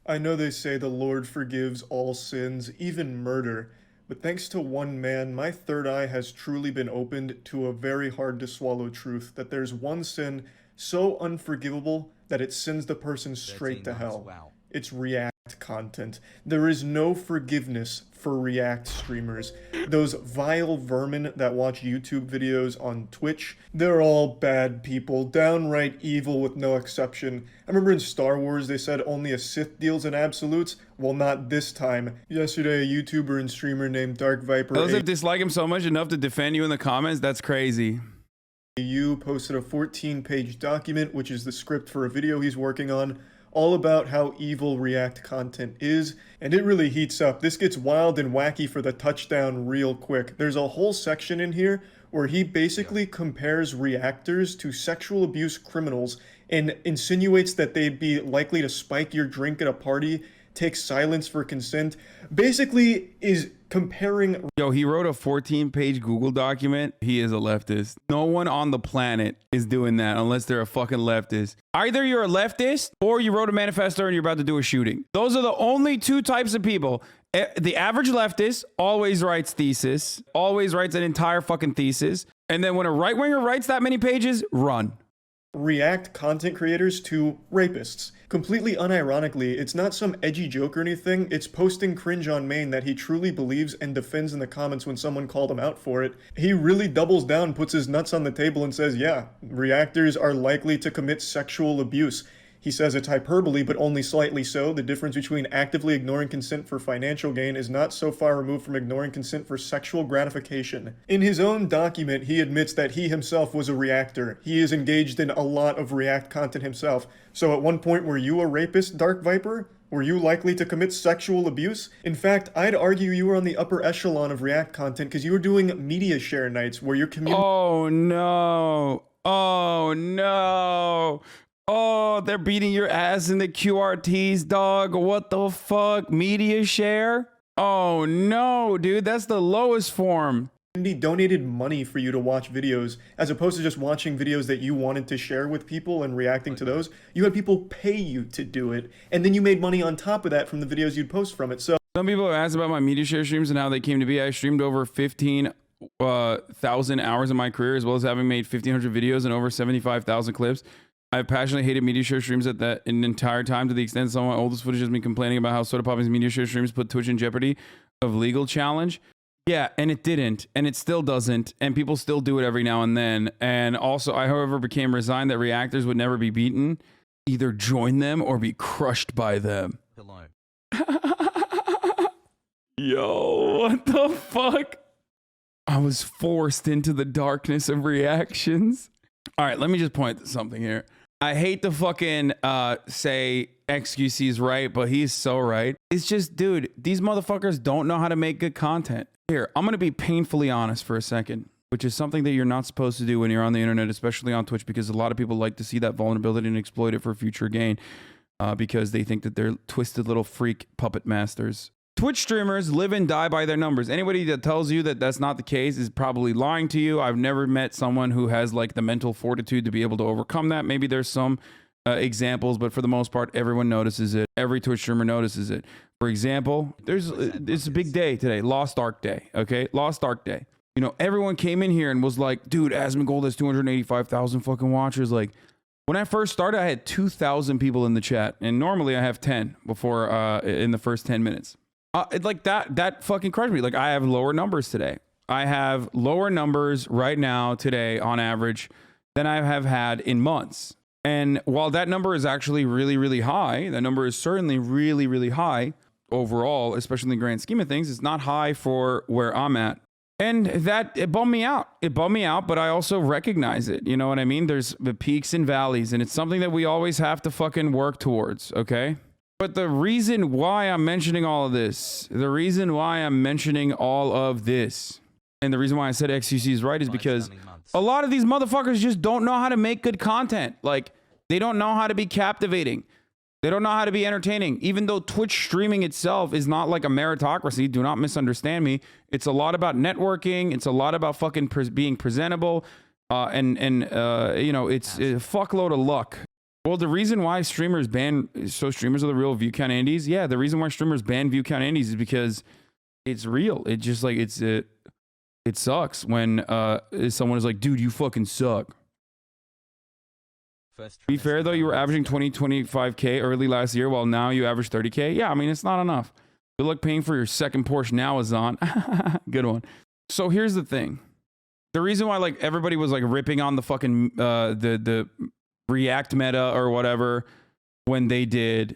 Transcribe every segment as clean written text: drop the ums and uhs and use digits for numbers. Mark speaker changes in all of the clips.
Speaker 1: I know they say the Lord forgives all sins, even murder, but thanks to one man, my third eye has truly been opened to a very hard to swallow truth that there's one sin so unforgivable that it sends the person straight
Speaker 2: 13
Speaker 1: to
Speaker 2: months,
Speaker 1: hell.
Speaker 2: wow.
Speaker 1: It's React content. There is no forgiveness for React streamers. Those vile vermin that watch YouTube videos on Twitch, they're all bad people, downright evil with no exception. I remember in Star Wars they said only a Sith deals in absolutes. Well, not this time. Yesterday, a YouTuber and streamer named Dark Viper
Speaker 3: Those that dislike him so much enough to defend you in the comments, that's crazy.
Speaker 1: You posted a 14-page document, which is the script for a video he's working on, all about how evil React content is, and it really heats up. This gets wild and wacky for the touchdown real quick. There's a whole section in here where he basically compares reactors to sexual abuse criminals and insinuates that they'd be likely to spike your drink at a party, take silence for consent, basically is comparing.
Speaker 3: Yo, he wrote a 14-page Google document. He is a leftist. No one on the planet is doing that unless they're a fucking leftist. Either you're a leftist or you wrote a manifesto and you're about to do a shooting. Those are the only two types of people. The average leftist always writes thesis, always writes an entire fucking thesis. And then when a right-winger writes that many pages, run.
Speaker 1: React content creators to rapists. Completely unironically, it's not some edgy joke or anything, it's posting cringe on main that he truly believes and defends in the comments when someone called him out for it. He really doubles down, puts his nuts on the table and says, yeah, reactors are likely to commit sexual abuse. He says it's hyperbole, but only slightly so. The difference between actively ignoring consent for financial gain is not so far removed from ignoring consent for sexual gratification. In his own document, he admits that he himself was a reactor. He is engaged in a lot of React content himself. So at one point, were you a rapist, Dark Viper? Were you likely to commit sexual abuse? In fact, I'd argue you were on the upper echelon of React content because you were doing media share nights where your community—
Speaker 3: Oh no. Oh no. Oh, they're beating your ass in the QRTs, dog. What the fuck? Media share? Oh no, dude. That's the lowest form.
Speaker 1: donated money for you to watch videos, as opposed to just watching videos that you wanted to share with people and reacting to those. You had people pay you to do it, and then you made money on top of that from the videos you'd post from it. So
Speaker 3: some people have asked about my media share streams and how they came to be. I streamed over 15,000 hours in my career, as well as having made 1,500 videos and over 75,000 clips. I've passionately hated media share streams at that an entire time, to the extent some of my oldest footage has been complaining about how Soda Poppy's media share streams put Twitch in jeopardy of legal challenge. Yeah, and it didn't, and it still doesn't, and people still do it every now and then. And also, I, however, became resigned that reactors would never be beaten. Either join them or be crushed by them.
Speaker 2: Hello.
Speaker 3: Yo, what the fuck? I was forced into the darkness of reactions. All right, let me just point to something here. I hate to fucking say XQC's right, but he's so right. It's just, dude, these motherfuckers don't know how to make good content. Here, I'm going to be painfully honest for a second, which is something that you're not supposed to do when you're on the internet, especially on Twitch, because a lot of people like to see that vulnerability and exploit it for future gain because they think that they're twisted little freak puppet masters. Twitch streamers live and die by their numbers. Anybody that tells you that that's not the case is probably lying to you. I've never met someone who has like the mental fortitude to be able to overcome that. Maybe there's some examples, but for the most part, everyone notices it. Every Twitch streamer notices it. For example, it's a big day today, Lost Ark Day, okay? Lost Ark Day. You know, everyone came in here and was like, dude, Asmongold has 285,000 fucking watchers. Like, when I first started, I had 2,000 people in the chat, and normally I have 10 before in the first 10 minutes. Like that fucking crushed me. Like, I have lower numbers today. I have lower numbers right now today on average than I have had in months. And while that number is actually really, really high, that number is certainly really, really high overall, especially in the grand scheme of things. It's not high for where I'm at. And it bummed me out. It bummed me out, but I also recognize it. You know what I mean? There's the peaks and valleys, and it's something that we always have to fucking work towards, okay? But the reason why I'm mentioning all of this, and the reason why I said XQC is right is because a lot of these motherfuckers just don't know how to make good content. Like, they don't know how to be captivating. They don't know how to be entertaining. Even though Twitch streaming itself is not like a meritocracy, do not misunderstand me. It's a lot about networking. It's a lot about fucking being presentable. You know, it's a fuckload of luck. Well, the reason why streamers ban, so streamers are the real view count Andes. Yeah, the reason why streamers ban view count Andes is because it's real. It just like it sucks when someone is like, dude, you fucking suck. To be fair though, you were averaging 25K early last year, while now you average 30K. Yeah, I mean it's not enough. Good luck paying for your second Porsche now, Hasan. Good one. So here's the thing. The reason why like everybody was like ripping on the fucking the React meta or whatever when they did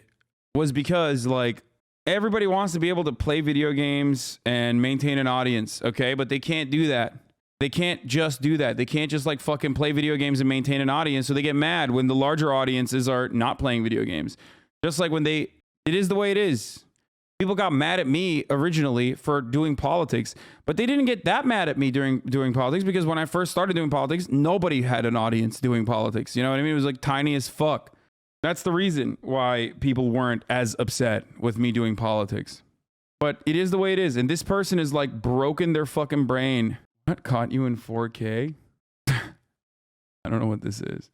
Speaker 3: was because like everybody wants to be able to play video games and maintain an audience, okay? But they can't do that. They can't just do that. They can't just like fucking play video games and maintain an audience. So they get mad when the larger audiences are not playing video games. Just like when it is the way it is. People got mad at me originally for doing politics, but they didn't get that mad at me during doing politics because when I first started doing politics, nobody had an audience doing politics. You know what I mean? It was like tiny as fuck. That's the reason why people weren't as upset with me doing politics. But it is the way it is. And this person is like broken their fucking brain. What caught you in 4K? I don't know what this is.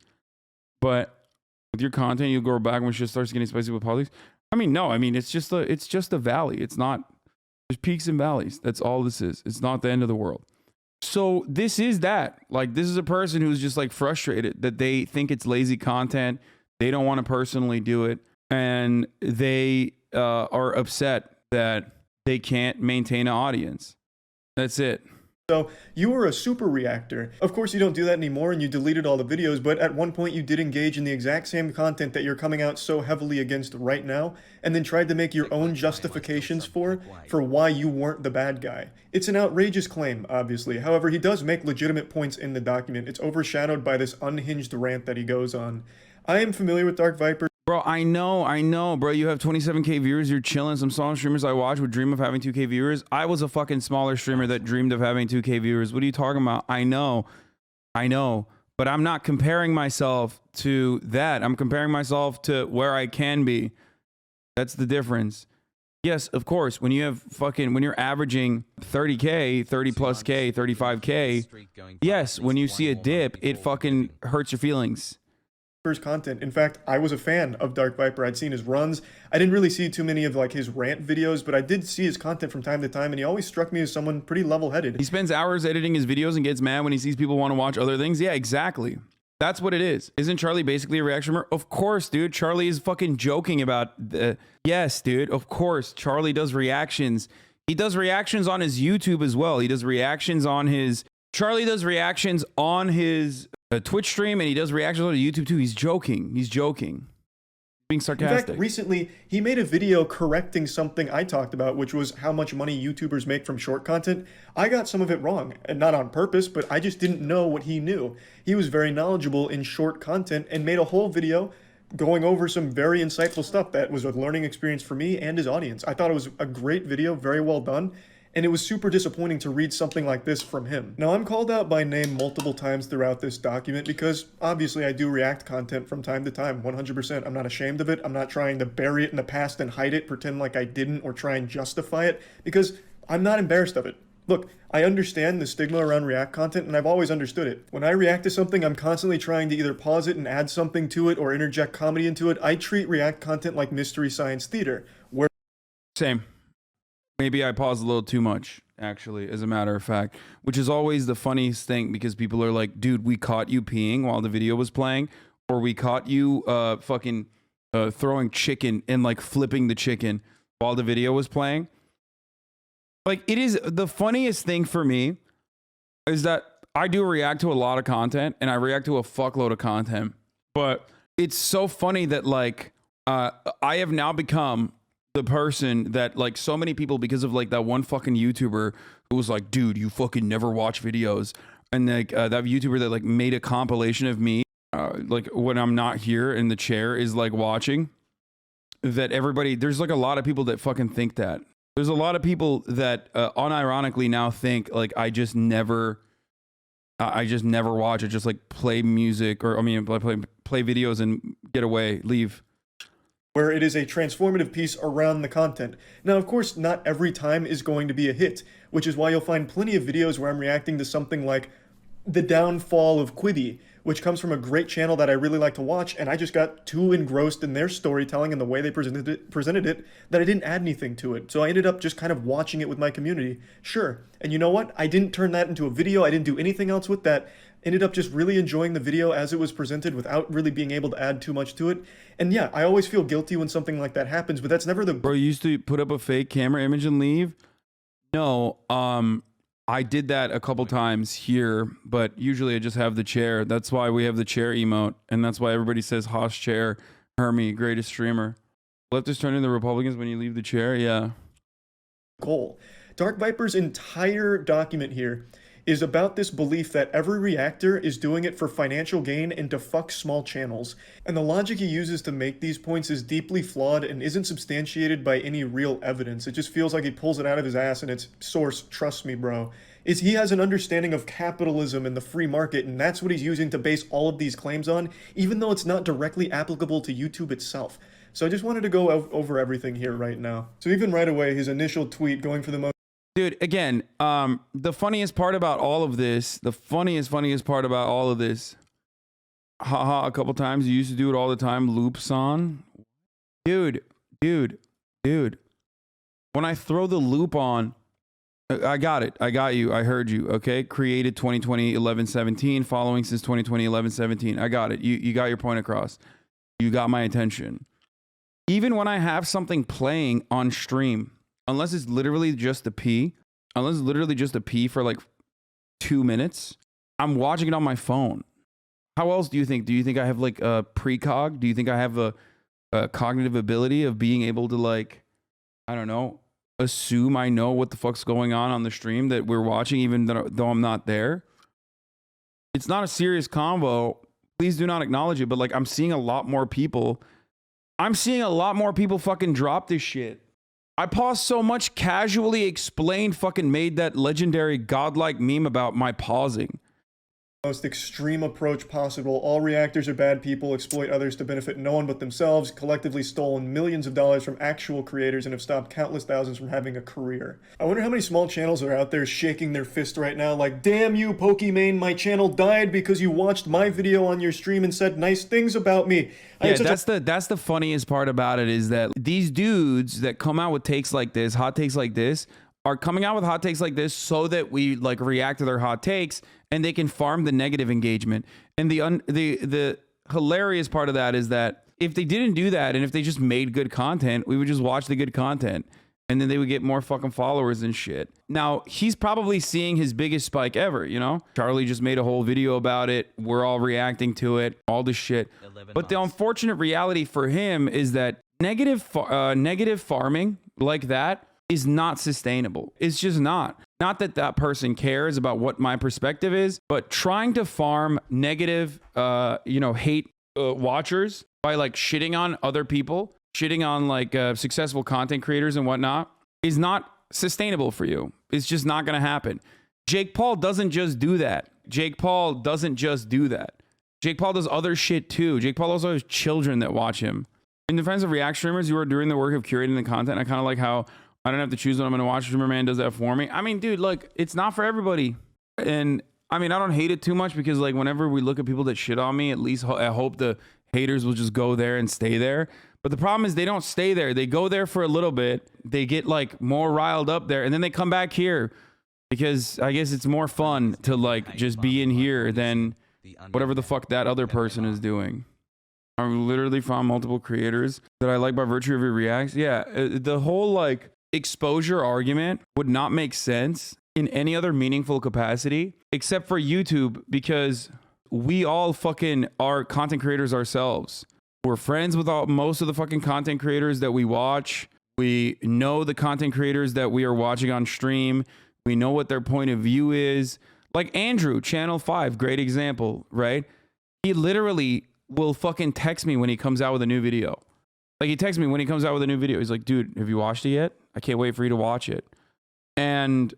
Speaker 3: But with your content, you'll go back when shit starts getting spicy with politics. I mean, no, I mean, it's just a valley. It's not, there's peaks and valleys. That's all this is. It's not the end of the world. So this is that. Like, this is a person who's just like frustrated that they think it's lazy content. They don't want to personally do it. And they are upset that they can't maintain an audience. That's it.
Speaker 1: So you were a super reactor. Of course you don't do that anymore and you deleted all the videos, but at one point you did engage in the exact same content that you're coming out so heavily against right now, and then tried to make your own justifications for why you weren't the bad guy. It's an outrageous claim, obviously. However, he does make legitimate points in the document. It's overshadowed by this unhinged rant that he goes on. I am familiar with Dark Viper.
Speaker 3: Bro, I know, bro. You have 27K viewers. You're chilling. Some smaller streamers I watch would dream of having 2K viewers. I was a fucking smaller streamer that dreamed of having 2K viewers. What are you talking about? I know. But I'm not comparing myself to that. I'm comparing myself to where I can be. That's the difference. Yes, of course. When you have when you're averaging 30K, 30 plus K, 35K, yes, when you see a dip, it fucking hurts your feelings.
Speaker 1: Content. In fact, I was a fan of Dark Viper. I'd seen his runs. I didn't really see too many of like his rant videos, but I did see his content from time to time, and he always struck me as someone pretty level-headed. He
Speaker 3: spends hours editing his videos and gets mad when he sees people want to watch other things. Yeah, exactly. That's what it is. Isn't Charlie basically a reaction streamer? Of course, dude. Charlie is fucking joking about the... Yes, dude. Of course. Charlie does reactions. He does reactions on his YouTube as well. He does reactions on his... Charlie does reactions on his... Twitch stream, and he does reactions on YouTube too. He's joking. Being sarcastic.
Speaker 1: In fact, recently he made a video correcting something I talked about, which was how much money YouTubers make from short content. I got some of it wrong, and not on purpose, but I just didn't know what he knew. He was very knowledgeable in short content and made a whole video going over some very insightful stuff that was a learning experience for me and his audience. I thought it was a great video, very well done. And it was super disappointing to read something like this from him. Now, I'm called out by name multiple times throughout this document because obviously I do react content from time to time, 100%. I'm not ashamed of it. I'm not trying to bury it in the past and hide it, pretend like I didn't, or try and justify it, because I'm not embarrassed of it. Look, I understand the stigma around react content, and I've always understood it. When I react to something, I'm constantly trying to either pause it and add something to it or interject comedy into it. I treat react content like Mystery Science Theater, where...
Speaker 3: Same. Maybe I paused a little too much, actually, as a matter of fact, which is always the funniest thing because people are like, dude, we caught you peeing while the video was playing, or we caught you throwing chicken and like flipping the chicken while the video was playing. Like, it is the funniest thing for me is that I do react to a lot of content and I react to a fuckload of content, but it's so funny that like I have now become the person that like so many people, because of like that one fucking YouTuber who was like, dude, you fucking never watch videos. And like that YouTuber that like made a compilation of me, like when I'm not here in the chair is like watching that everybody, there's like a lot of people that fucking think that. There's a lot of people that unironically now think like I just never watch. I just like play music or play videos and get away, leave.
Speaker 1: Where it is a transformative piece around the content. Now, of course, not every time is going to be a hit, which is why you'll find plenty of videos where I'm reacting to something like the downfall of Quibi, which comes from a great channel that I really like to watch, and I just got too engrossed in their storytelling and the way they presented it that I didn't add anything to it. So I ended up just kind of watching it with my community. Sure. And you know what? I didn't turn that into a video. I didn't do anything else with that. Ended up just really enjoying the video as it was presented without really being able to add too much to it. And yeah, I always feel guilty when something like that happens, but that's never the...
Speaker 3: Bro, you used to put up a fake camera image and leave? No, I did that a couple times here, but usually I just have the chair. That's why we have the chair emote, and that's why everybody says Haas chair, Hermie, greatest streamer. Leftists turn into Republicans when you leave the chair? Yeah.
Speaker 1: Goal. Dark Viper's entire document here is about this belief that every reactor is doing it for financial gain and to fuck small channels. And the logic he uses to make these points is deeply flawed and isn't substantiated by any real evidence. It just feels like he pulls it out of his ass and its source, trust me bro, is he has an understanding of capitalism and the free market, and that's what he's using to base all of these claims on, even though it's not directly applicable to YouTube itself. So I just wanted to go over everything here right now. So even right away, his initial tweet going for the most...
Speaker 3: Dude, again, the funniest part about all of this, haha, a couple times, you used to do it all the time, loops on. Dude, when I throw the loop on, I got it, I got you, I heard you, okay? Created 2020, 11-17, following since 2020, 11-17, I got it, you got your point across. You got my attention. Even when I have something playing on stream, unless it's literally just a pee for like 2 minutes, I'm watching it on my phone. How else do you think? Do you think I have like a precog? Do you think I have a cognitive ability of being able to, like, I don't know, assume I know what the fuck's going on the stream that we're watching, even though I'm not there? It's not a serious convo. Please do not acknowledge it. But like, I'm seeing a lot more people fucking drop this shit. I paused so much, casually explained, fucking made that legendary godlike meme about my pausing.
Speaker 1: Most extreme approach possible. All reactors are bad people, exploit others to benefit no one but themselves, collectively stolen millions of dollars from actual creators, and have stopped countless thousands from having a career. I wonder how many small channels are out there shaking their fist right now like, damn you, Pokimane, my channel died because you watched my video on your stream and said nice things about me.
Speaker 3: Yeah, that's the funniest part about it, is that these dudes that come out with takes like this, hot takes like this, are coming out with hot takes like this so that we like react to their hot takes and they can farm the negative engagement. And the hilarious part of that is that if they didn't do that and if they just made good content, we would just watch the good content and then they would get more fucking followers and shit. Now, he's probably seeing his biggest spike ever, you know? Charlie just made a whole video about it. We're all reacting to it, all this shit. But the unfortunate reality for him is that negative farming like that is not sustainable. It's just not. Not that that person cares about what my perspective is, but trying to farm negative, hate watchers by like shitting on other people, shitting on like successful content creators and whatnot is not sustainable for you. It's just not going to happen. Jake Paul doesn't just do that. Jake Paul does other shit too. Jake Paul also has children that watch him. In defense of React streamers, you are doing the work of curating the content. I kind of like how I don't have to choose what I'm going to watch. Streamer does that for me. I mean, dude, look, it's not for everybody. And I mean, I don't hate it too much because like whenever we look at people that shit on me, at least I hope the haters will just go there and stay there. But the problem is they don't stay there. They go there for a little bit. They get like more riled up there and then they come back here because I guess it's more fun to like just be in here than whatever the fuck that other person is doing. I literally found multiple creators that I like by virtue of your reacts. Yeah, the whole like exposure argument would not make sense in any other meaningful capacity except for YouTube because we all fucking are content creators ourselves. We're friends with most of the fucking content creators that we watch. We know the content creators that we are watching on stream. We know what their point of view is. Like Andrew, Channel 5, great example, right? He literally will fucking text me when he comes out with a new video. Like he texts me when he comes out with a new video. He's like, dude, have you watched it yet? I can't wait for you to watch it. And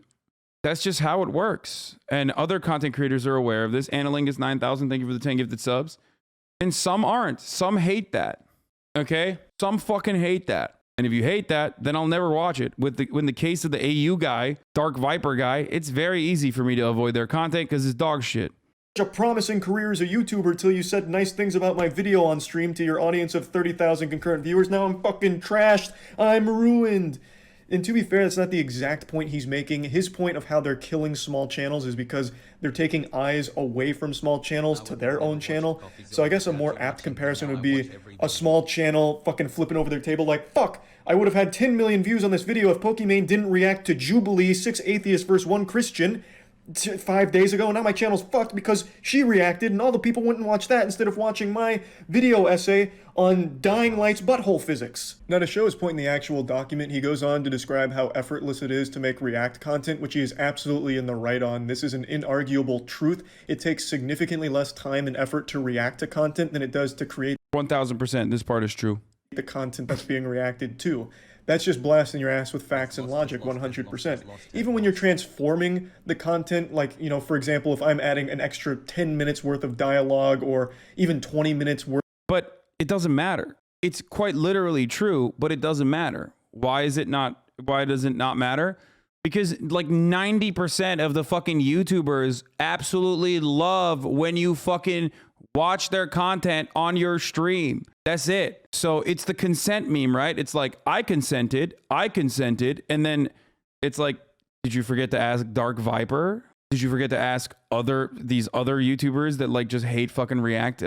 Speaker 3: that's just how it works. And other content creators are aware of this. Analingus 9000, thank you for the 10 gifted subs. And some aren't. Some hate that. Okay? Some fucking hate that. And if you hate that, then I'll never watch it. In the case of the AU guy, Dark Viper guy, it's very easy for me to avoid their content because it's dog shit.
Speaker 1: a promising career as a YouTuber till you said nice things about my video on stream to your audience of 30,000 concurrent viewers. Now I'm fucking trashed. I'm ruined. And to be fair, that's not the exact point he's making. His point of how they're killing small channels is because they're taking eyes away from small channels to their own channel. So I guess a more apt comparison would be a small channel fucking flipping over their table like, fuck, I would have had 10 million views on this video if Pokimane didn't react to Jubilee, 6 atheists versus 1 Christian 5 days ago. Now my channel's fucked because she reacted and all the people went and watched that instead of watching my video essay on Dying Light's butthole physics. Now, to show his point in the actual document, he goes on to describe how effortless it is to make React content, which he is absolutely in the right on. This is an inarguable truth. It takes significantly less time and effort to react to content than it does to create
Speaker 3: 1000%. This part is true.
Speaker 1: the content that's being reacted to. That's just blasting your ass with facts and logic 100%. Even when you're transforming the content, like, you know, for example, if I'm adding an extra 10 minutes worth of dialogue or even 20 minutes worth.
Speaker 3: But it doesn't matter. It's quite literally true, but it doesn't matter. Why does it not matter? Because like 90% of the fucking YouTubers absolutely love when you fucking watch their content on your stream. That's it. So it's the consent meme, right? It's like, I consented. And then it's like, did you forget to ask Dark Viper? Did you forget to ask these other YouTubers that like just hate fucking React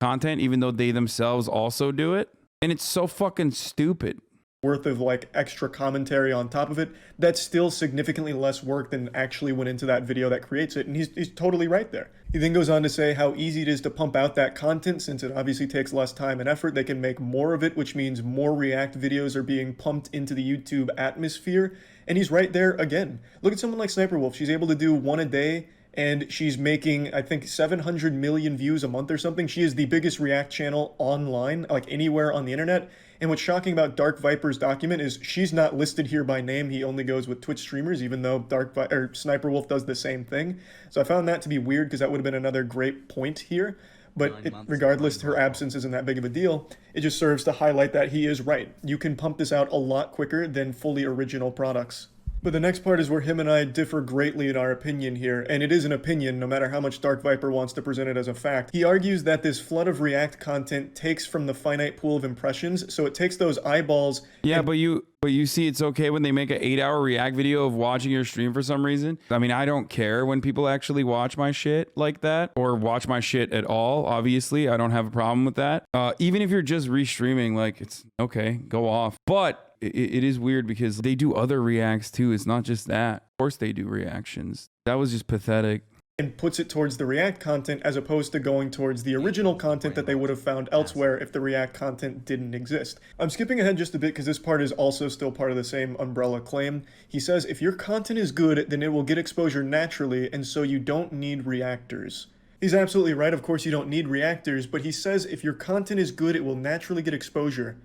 Speaker 3: content, even though they themselves also do it? And it's so fucking stupid.
Speaker 1: Worth of like extra commentary on top of it, that's still significantly less work than actually went into that video that creates it, and he's totally right there. He then goes on to say how easy it is to pump out that content since it obviously takes less time and effort. They can make more of it, which means more React videos are being pumped into the YouTube atmosphere, and he's right there again. Look at someone like Sniper Wolf. She's able to do one a day, and she's making, I think, 700 million views a month or something. She is the biggest React channel online, like anywhere on the internet. And what's shocking about Dark Viper's document is she's not listed here by name. He only goes with Twitch streamers, even though Sniper Wolf does the same thing. So I found that to be weird because that would have been another great point here. But regardless, her absence isn't that big of a deal. It just serves to highlight that he is right. You can pump this out a lot quicker than fully original products. But the next part is where him and I differ greatly in our opinion here, and it is an opinion no matter how much Dark Viper wants to present it as a fact. He argues that this flood of React content takes from the finite pool of impressions, so it takes those eyeballs.
Speaker 3: Yeah, but you see it's okay when they make an 8-hour React video of watching your stream for some reason. I mean, I don't care when people actually watch my shit like that or watch my shit at all. Obviously, I don't have a problem with that. Even if you're just restreaming, like, it's okay, go off. But it is weird because they do other reacts too. It's not just that. Of course they do reactions. That was just pathetic.
Speaker 1: And puts it towards the React content as opposed to going towards the original content that they would have found elsewhere if the React content didn't exist. I'm skipping ahead just a bit because this part is also still part of the same umbrella claim. He says, if your content is good, then it will get exposure naturally, and so you don't need reactors. He's absolutely right. Of course you don't need reactors, but he says if your content is good, it will naturally get exposure.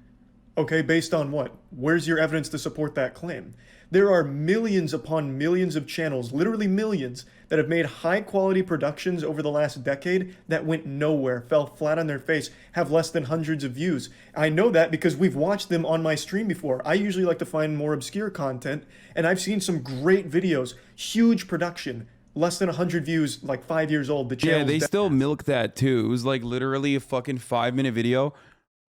Speaker 1: Okay, based on what? Where's your evidence to support that claim? There are millions upon millions of channels, literally millions, that have made high-quality productions over the last decade that went nowhere, fell flat on their face, have less than hundreds of views. I know that because we've watched them on my stream before. I usually like to find more obscure content, and I've seen some great videos, huge production, less than 100 views, like 5 years old.
Speaker 3: Yeah, they still milk that too. It was like literally a fucking 5-minute video.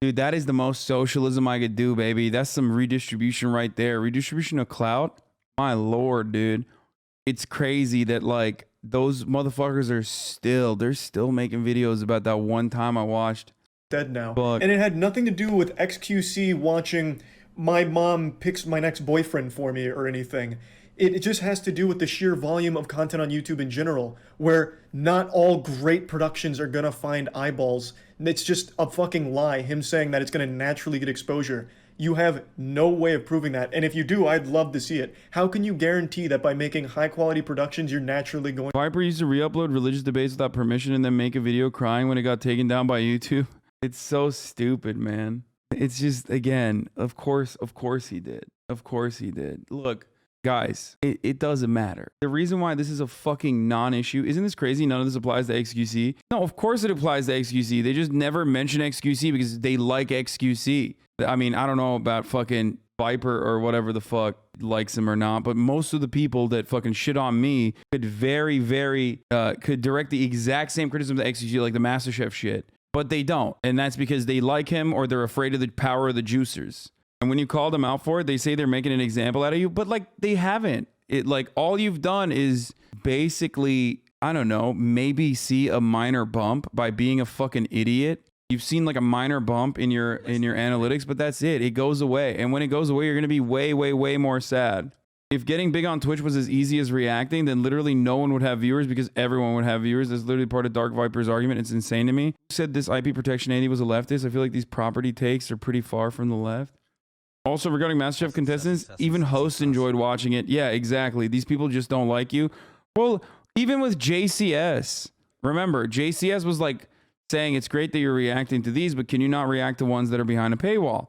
Speaker 3: Dude, that is the most socialism I could do, baby. That's some redistribution right there. Redistribution of clout? My lord, dude. It's crazy that, like, those motherfuckers are they're still making videos about that one time I watched.
Speaker 1: Dead now. And it had nothing to do with XQC watching my mom picks my next boyfriend for me or anything. It just has to do with the sheer volume of content on YouTube in general, where not all great productions are gonna find eyeballs. It's just a fucking lie, him saying that it's gonna naturally get exposure. You have no way of proving that, and if you do, I'd love to see it. How can you guarantee that by making high-quality productions, you're naturally going...
Speaker 3: Viper used to re-upload religious debates without permission and then make a video crying when it got taken down by YouTube? It's so stupid, man. It's just, again, of course he did. Of course he did. Look... Guys, it doesn't matter. The reason why this is a fucking non-issue, isn't this crazy? None of this applies to XQC. No, of course it applies to XQC. They just never mention XQC because they like XQC. I mean, I don't know about fucking Viper or whatever the fuck likes him or not, but most of the people that fucking shit on me could could direct the exact same criticism to XG, like the MasterChef shit, but they don't. And that's because they like him or they're afraid of the power of the juicers. And when you call them out for it, they say they're making an example out of you, but like they haven't. It like all you've done is basically, I don't know, maybe see a minor bump by being a fucking idiot. You've seen like a minor bump in your analytics, but that's it. It goes away. And when it goes away, you're going to be way, way, way more sad. If getting big on Twitch was as easy as reacting, then literally no one would have viewers because everyone would have viewers. That's literally part of Dark Viper's argument. It's insane to me. You said this IP protection Andy was a leftist. I feel like these property takes are pretty far from the left. Also, regarding MasterChef contestants, even hosts enjoyed watching it. Yeah, exactly. These people just don't like you. Well, even with JCS, remember, JCS was like saying it's great that you're reacting to these, but can you not react to ones that are behind a paywall?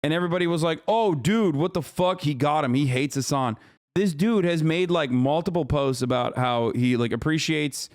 Speaker 3: And everybody was like, oh, dude, what the fuck? He got him. He hates Hasan. This dude has made like multiple posts about how he like appreciates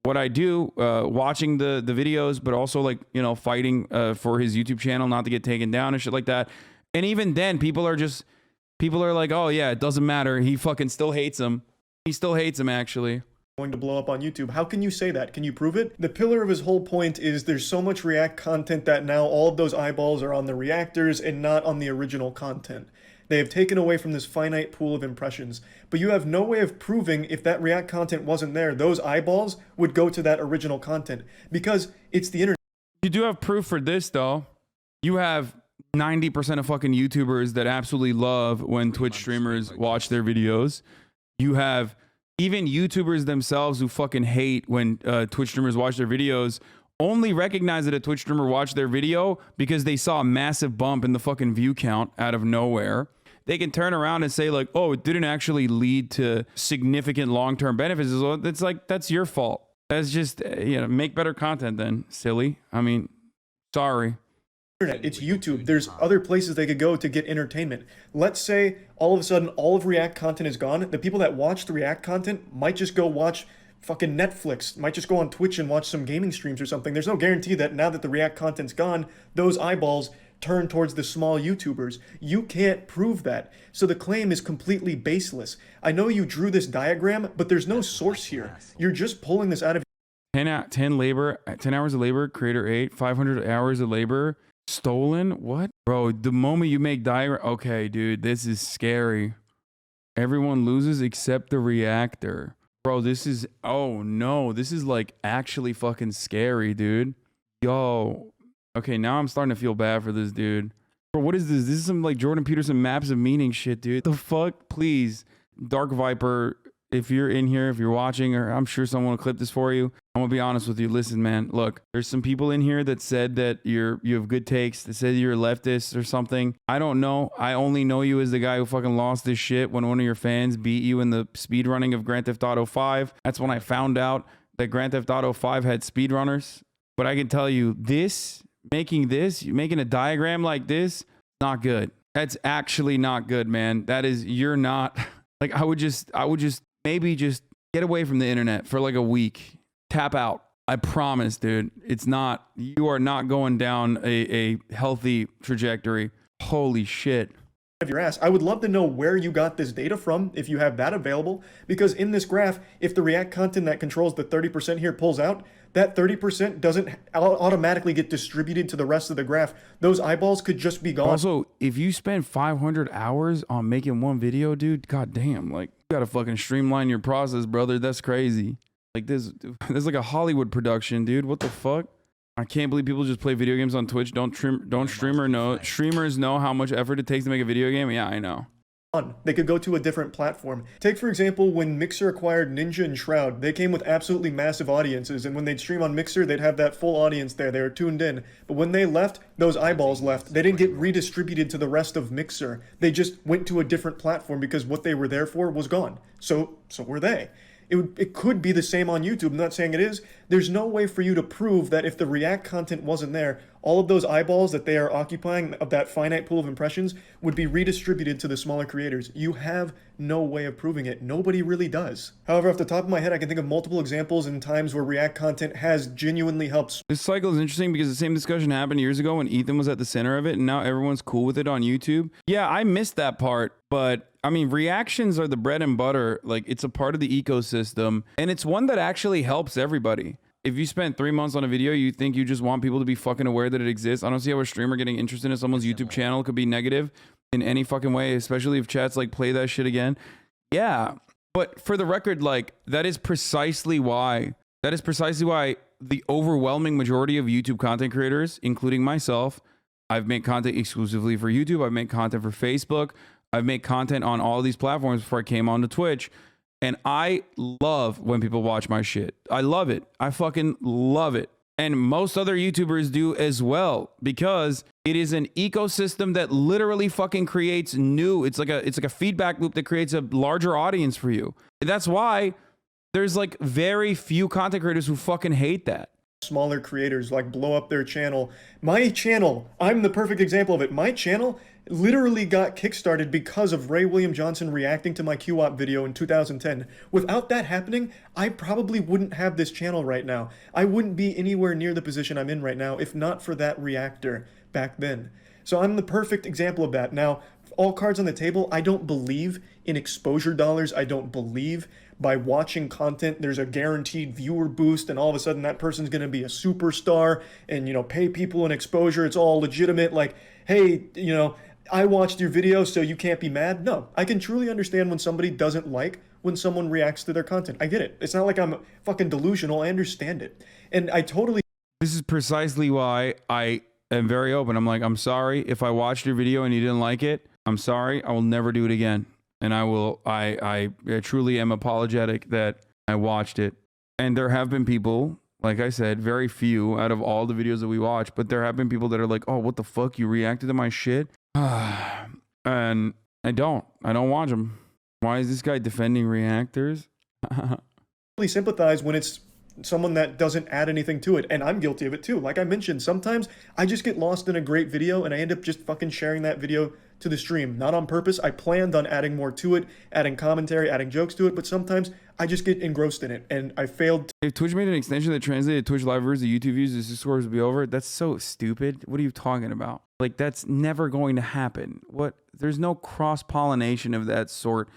Speaker 3: what I do, watching the videos, but also like, you know, fighting for his YouTube channel not to get taken down and shit like that. And even then, people are like, oh yeah, it doesn't matter. He fucking still hates him. He still hates him, actually.
Speaker 1: Going to blow up on YouTube. How can you say that? Can you prove it? The pillar of his whole point is there's so much React content that now all of those eyeballs are on the reactors and not on the original content. They have taken away from this finite pool of impressions. But you have no way of proving if that React content wasn't there, those eyeballs would go to that original content because it's the internet.
Speaker 3: You do have proof for this, though. You have 90% of fucking YouTubers that absolutely love when Twitch streamers watch their videos. You have even YouTubers themselves who fucking hate when Twitch streamers watch their videos only recognize that a Twitch streamer watched their video because they saw a massive bump in the fucking view count out of nowhere. They can turn around and say like, oh, it didn't actually lead to significant long-term benefits. It's like, that's your fault. That's just, you know, make better content then, silly. I mean, sorry.
Speaker 1: It's YouTube. There's other places they could go to get entertainment. Let's say all of a sudden all of React content is gone. The people that watch the React content might just go watch fucking Netflix, might just go on Twitch and watch some gaming streams or something. There's no guarantee that now that the React content's gone, those eyeballs turn towards the small YouTubers. You can't prove that. So the claim is completely baseless. I know you drew this diagram, but there's no source here. You're just pulling this out of
Speaker 3: 10 hours of labor, creator 8, 500 hours of labor. Stolen? What? Bro, the moment you make diagram... Okay, dude, this is scary. Everyone loses except the reactor. Bro, this is... Oh, no. This is, like, actually fucking scary, dude. Yo. Okay, now I'm starting to feel bad for this dude. Bro, what is this? This is some, like, Jordan Peterson maps of meaning shit, dude. The fuck? Please. Dark Viper, if you're in here, if you're watching, or I'm sure someone will clip this for you. I'm gonna be honest with you. Listen, man, look, there's some people in here that said that you have good takes, that said you're a leftist or something. I don't know. I only know you as the guy who fucking lost this shit when one of your fans beat you in the speedrunning of Grand Theft Auto 5. That's when I found out that Grand Theft Auto 5 had speedrunners. But I can tell you, making a diagram like this, not good. That's actually not good, man. That is, you're not, like, I would just maybe just get away from the internet for like a week. Tap out. I promise, dude. You are not going down a healthy trajectory. Holy shit.
Speaker 1: Your ass. I would love to know where you got this data from, if you have that available, because in this graph, if the React content that controls the 30% here pulls out, that 30% doesn't automatically get distributed to the rest of the graph. Those eyeballs could just be gone.
Speaker 3: Also, if you spend 500 hours on making one video, dude, goddamn, like, you gotta fucking streamline your process, brother. That's crazy. Like, there's like a Hollywood production, dude. What the fuck? I can't believe people just play video games on Twitch. Streamers know how much effort it takes to make a video game. Yeah, I know.
Speaker 1: They could go to a different platform. Take, for example, when Mixer acquired Ninja and Shroud, they came with absolutely massive audiences, and when they'd stream on Mixer, they'd have that full audience there. They were tuned in. But when they left, those eyeballs left. They didn't get redistributed to the rest of Mixer. They just went to a different platform because what they were there for was gone. So were they. It could be the same on YouTube. I'm not saying it is. There's no way for you to prove that if the React content wasn't there, all of those eyeballs that they are occupying of that finite pool of impressions would be redistributed to the smaller creators. You have no way of proving it. Nobody really does. However, off the top of my head, I can think of multiple examples in times where React content has genuinely helped.
Speaker 3: This cycle is interesting because the same discussion happened years ago when Ethan was at the center of it, and now everyone's cool with it on YouTube. Yeah, I missed that part, but I mean, reactions are the bread and butter. Like, it's a part of the ecosystem, and it's one that actually helps everybody. If you spent 3 months on a video, you think you just want people to be fucking aware that it exists. I don't see how a streamer getting interested in someone's YouTube channel could be negative in any fucking way, especially if chat's like, play that shit again. Yeah, but for the record, like, that is precisely why the overwhelming majority of YouTube content creators, including myself, I've made content exclusively for YouTube. I've made content for Facebook. I've made content on all these platforms before I came onto Twitch. And I love when people watch my shit. I love it. I fucking love it. And most other YouTubers do as well, because it is an ecosystem that literally fucking creates new. It's like a feedback loop that creates a larger audience for you. That's why there's like very few content creators who fucking hate that.
Speaker 1: Smaller creators like blow up their channel. My channel, I'm the perfect example of it. My channel literally got kickstarted because of Ray William Johnson reacting to my QWOP video in 2010. Without that happening, I probably wouldn't have this channel right now. I wouldn't be anywhere near the position I'm in right now if not for that reactor back then. So I'm the perfect example of that. Now, all cards on the table, I don't believe in exposure dollars. I don't believe by watching content there's a guaranteed viewer boost and all of a sudden that person's going to be a superstar and, you know, pay people in exposure. It's all legitimate. Like, hey, you know, I watched your video, so you can't be mad. No, I can truly understand when somebody doesn't like when someone reacts to their content. I get it. It's not like I'm fucking delusional. I understand it. And I totally...
Speaker 3: This is precisely why I am very open. I'm like, I'm sorry if I watched your video and you didn't like it. I'm sorry. I will never do it again. And I truly am apologetic that I watched it. And there have been people, like I said, very few out of all the videos that we watch, but there have been people that are like, oh, what the fuck? You reacted to my shit? And I don't watch them. Why is this guy defending reactors?
Speaker 1: really sympathize when it's someone that doesn't add anything to it, and I'm guilty of it too. Like I mentioned, sometimes I just get lost in a great video and I end up just fucking sharing that video to the stream. Not on purpose. I planned on adding more to it, adding commentary, adding jokes to it, but sometimes I just get engrossed in it and I failed.
Speaker 3: If Twitch made an extension that translated Twitch live viewers to YouTube views, the scores would be over. That's so stupid. What are you talking about? Like, that's never going to happen. What? There's no cross-pollination of that sort.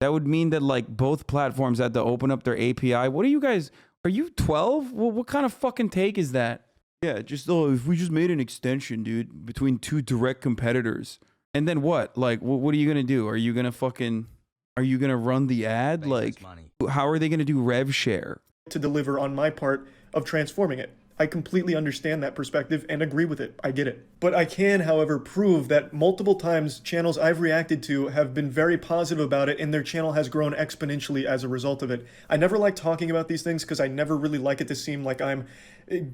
Speaker 3: That would mean that like both platforms had to open up their API. What are you guys? Are you 12? Well, what kind of fucking take is that? Yeah, just, oh, if we just made an extension, dude, between two direct competitors. And then what? Like, what are you going to do? Are you going to run the ad? Like, how are they going to do rev share?
Speaker 1: To deliver on my part of transforming it. I completely understand that perspective and agree with it. I get it. But I can, however, prove that multiple times channels I've reacted to have been very positive about it and their channel has grown exponentially as a result of it. I never like talking about these things because I never really like it to seem like I'm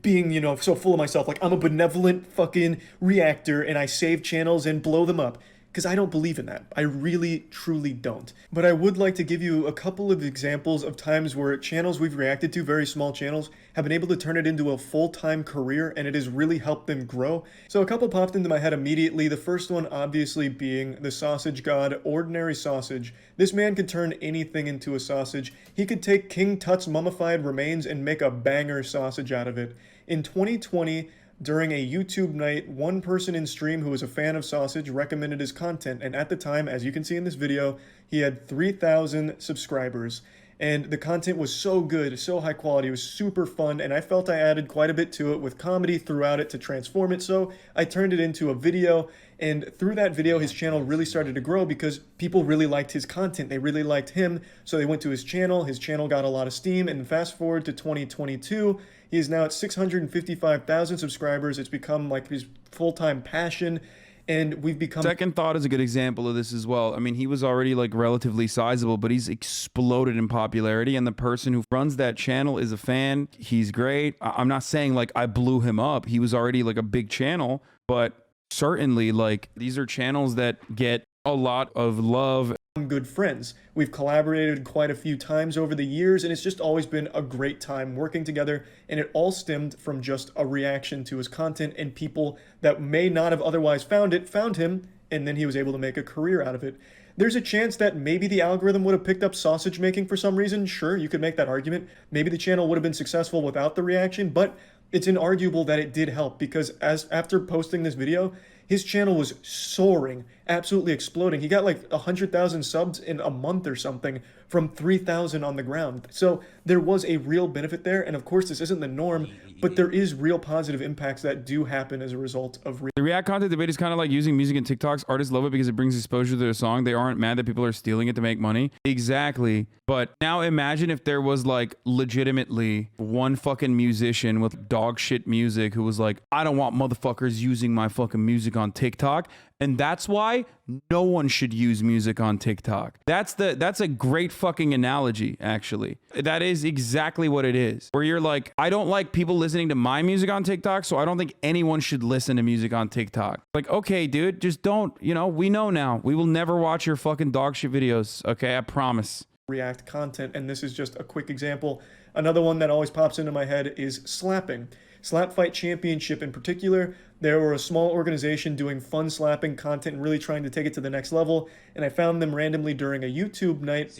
Speaker 1: being, you know, so full of myself. Like I'm a benevolent fucking reactor and I save channels and blow them up. Because I don't believe in that. I really, truly don't. But I would like to give you a couple of examples of times where channels we've reacted to, very small channels, have been able to turn it into a full-time career and it has really helped them grow. So a couple popped into my head immediately. The first one obviously being the sausage god, Ordinary Sausage. This man could turn anything into a sausage. He could take King Tut's mummified remains and make a banger sausage out of it. In 2020, during a YouTube night, one person in stream who was a fan of sausage recommended his content, and at the time, as you can see in this video, he had 3,000 subscribers. And the content was so good, so high quality, it was super fun, and I felt I added quite a bit to it with comedy throughout it to transform it, so I turned it into a video, and through that video, his channel really started to grow because people really liked his content, they really liked him, so they went to his channel got a lot of steam, and fast forward to 2022, he is now at 655,000 subscribers, it's become like his full-time passion, and we've become...
Speaker 3: Second Thought is a good example of this as well. I mean, he was already like relatively sizable, but he's exploded in popularity, and the person who runs that channel is a fan. He's great. I'm not saying like I blew him up. He was already like a big channel, but certainly like these are channels that get a lot of love
Speaker 1: good friends. We've collaborated quite a few times over the years, and it's just always been a great time working together, and it all stemmed from just a reaction to his content, and people that may not have otherwise found him, and then he was able to make a career out of it. There's a chance that maybe the algorithm would have picked up sausage making for some reason. Sure, you could make that argument. Maybe the channel would have been successful without the reaction, but it's inarguable that it did help, because after posting this video, his channel was soaring, absolutely exploding. He got like 100,000 subs in a month or something from 3,000 on the ground. So there was a real benefit there. And of course, this isn't the norm, but there is real positive impacts that do happen as a result of
Speaker 3: the React content debate is kind of like using music in TikToks. Artists love it because it brings exposure to their song. They aren't mad that people are stealing it to make money. Exactly. But now imagine if there was like legitimately one fucking musician with dog shit music who was like, I don't want motherfuckers using my fucking music on TikTok. And that's why no one should use music on TikTok. That's a great fucking analogy, actually. That is exactly what it is. Where you're like, I don't like people listening to my music on TikTok, so I don't think anyone should listen to music on TikTok. Like, okay, dude, just don't, you know, we know now. We will never watch your fucking dog shit videos, okay? I promise.
Speaker 1: React content, and this is just a quick example. Another one that always pops into my head is slapping. Slap Fight Championship in particular, they were a small organization doing fun slapping content and really trying to take it to the next level, and I found them randomly during a YouTube night,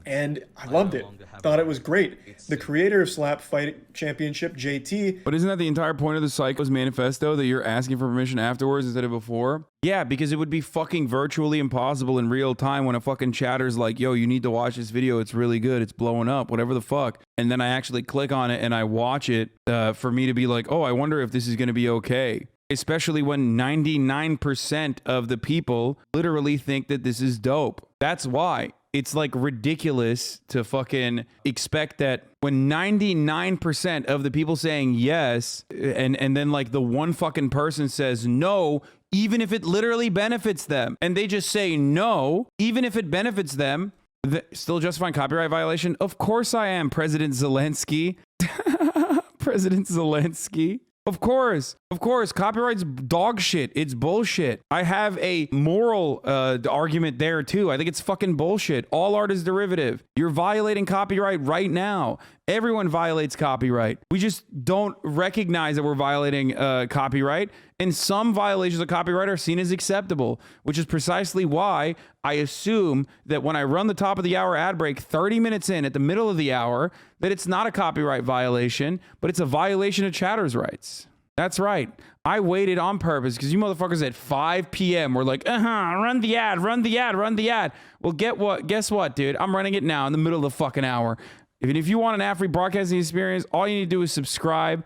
Speaker 1: and I loved it. Thought it was great. The creator of Slap Fight Championship, JT...
Speaker 3: But isn't that the entire point of the Psycho's manifesto, that you're asking for permission afterwards instead of before? Yeah, because it would be fucking virtually impossible in real time when a fucking chatter's like, yo, you need to watch this video, it's really good, it's blowing up, whatever the fuck. And then I actually click on it and I watch it for me to be like, oh, I wonder if this is going to be okay. Especially when 99% of the people literally think that this is dope. That's why. It's like ridiculous to fucking expect that when 99% of the people saying yes, and then like the one fucking person says no, even if it literally benefits them, and they just say no, even if it benefits them, still justifying copyright violation? Of course I am, President Zelensky. President Zelensky. Of course, copyright's dog shit. It's bullshit. I have a moral argument there too. I think it's fucking bullshit. All art is derivative. You're violating copyright right now. Everyone violates copyright. We just don't recognize that we're violating copyright. And some violations of copyright are seen as acceptable, which is precisely why I assume that when I run the top of the hour ad break 30 minutes in at the middle of the hour, that it's not a copyright violation, but it's a violation of chatter's rights. That's right. I waited on purpose because you motherfuckers at 5 p.m. were like, run the ad, run the ad, run the ad. Well, guess what, dude? I'm running it now in the middle of the fucking hour. If you want an ad-free broadcasting experience, all you need to do is subscribe.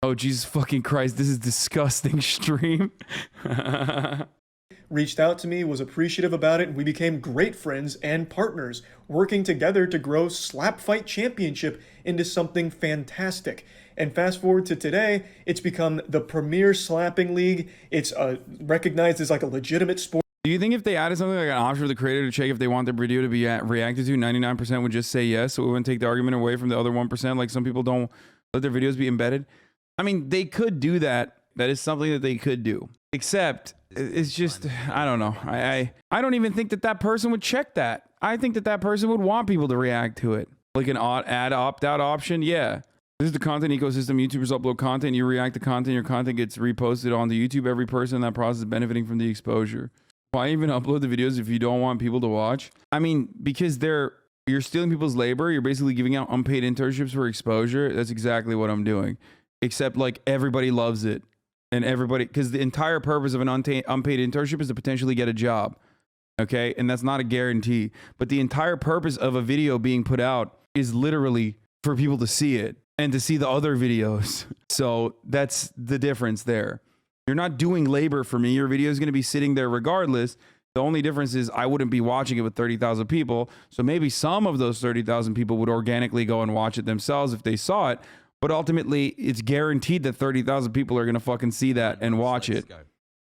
Speaker 3: Oh, Jesus fucking Christ. This is disgusting stream.
Speaker 1: Reached out to me, was appreciative about it, and we became great friends and partners, working together to grow Slap Fight Championship into something fantastic. And fast forward to today, it's become the premier slapping league. It's recognized as like a legitimate sport.
Speaker 3: Do you think if they added something like an option for the creator to check if they want their video to be reacted to, 99% would just say yes, so it wouldn't take the argument away from the other 1%? Like some people don't let their videos be embedded. I mean, they could do that. That is something that they could do. Except, it's just, I don't know. I don't even think that person would check that. I think that person would want people to react to it. Like an ad opt-out option, yeah. This is the content ecosystem. YouTubers upload content, you react to content, your content gets reposted onto YouTube. Every person in that process is benefiting from the exposure. Why even upload the videos if you don't want people to watch? I mean, because you're stealing people's labor. You're basically giving out unpaid internships for exposure. That's exactly what I'm doing. Except like everybody loves it. And everybody, because the entire purpose of an unpaid internship is to potentially get a job. Okay? And that's not a guarantee. But the entire purpose of a video being put out is literally for people to see it and to see the other videos. So that's the difference there. You're not doing labor for me. Your video is going to be sitting there regardless. The only difference is I wouldn't be watching it with 30,000 people. So maybe some of those 30,000 people would organically go and watch it themselves if they saw it. But ultimately, it's guaranteed that 30,000 people are going to fucking see that and watch it.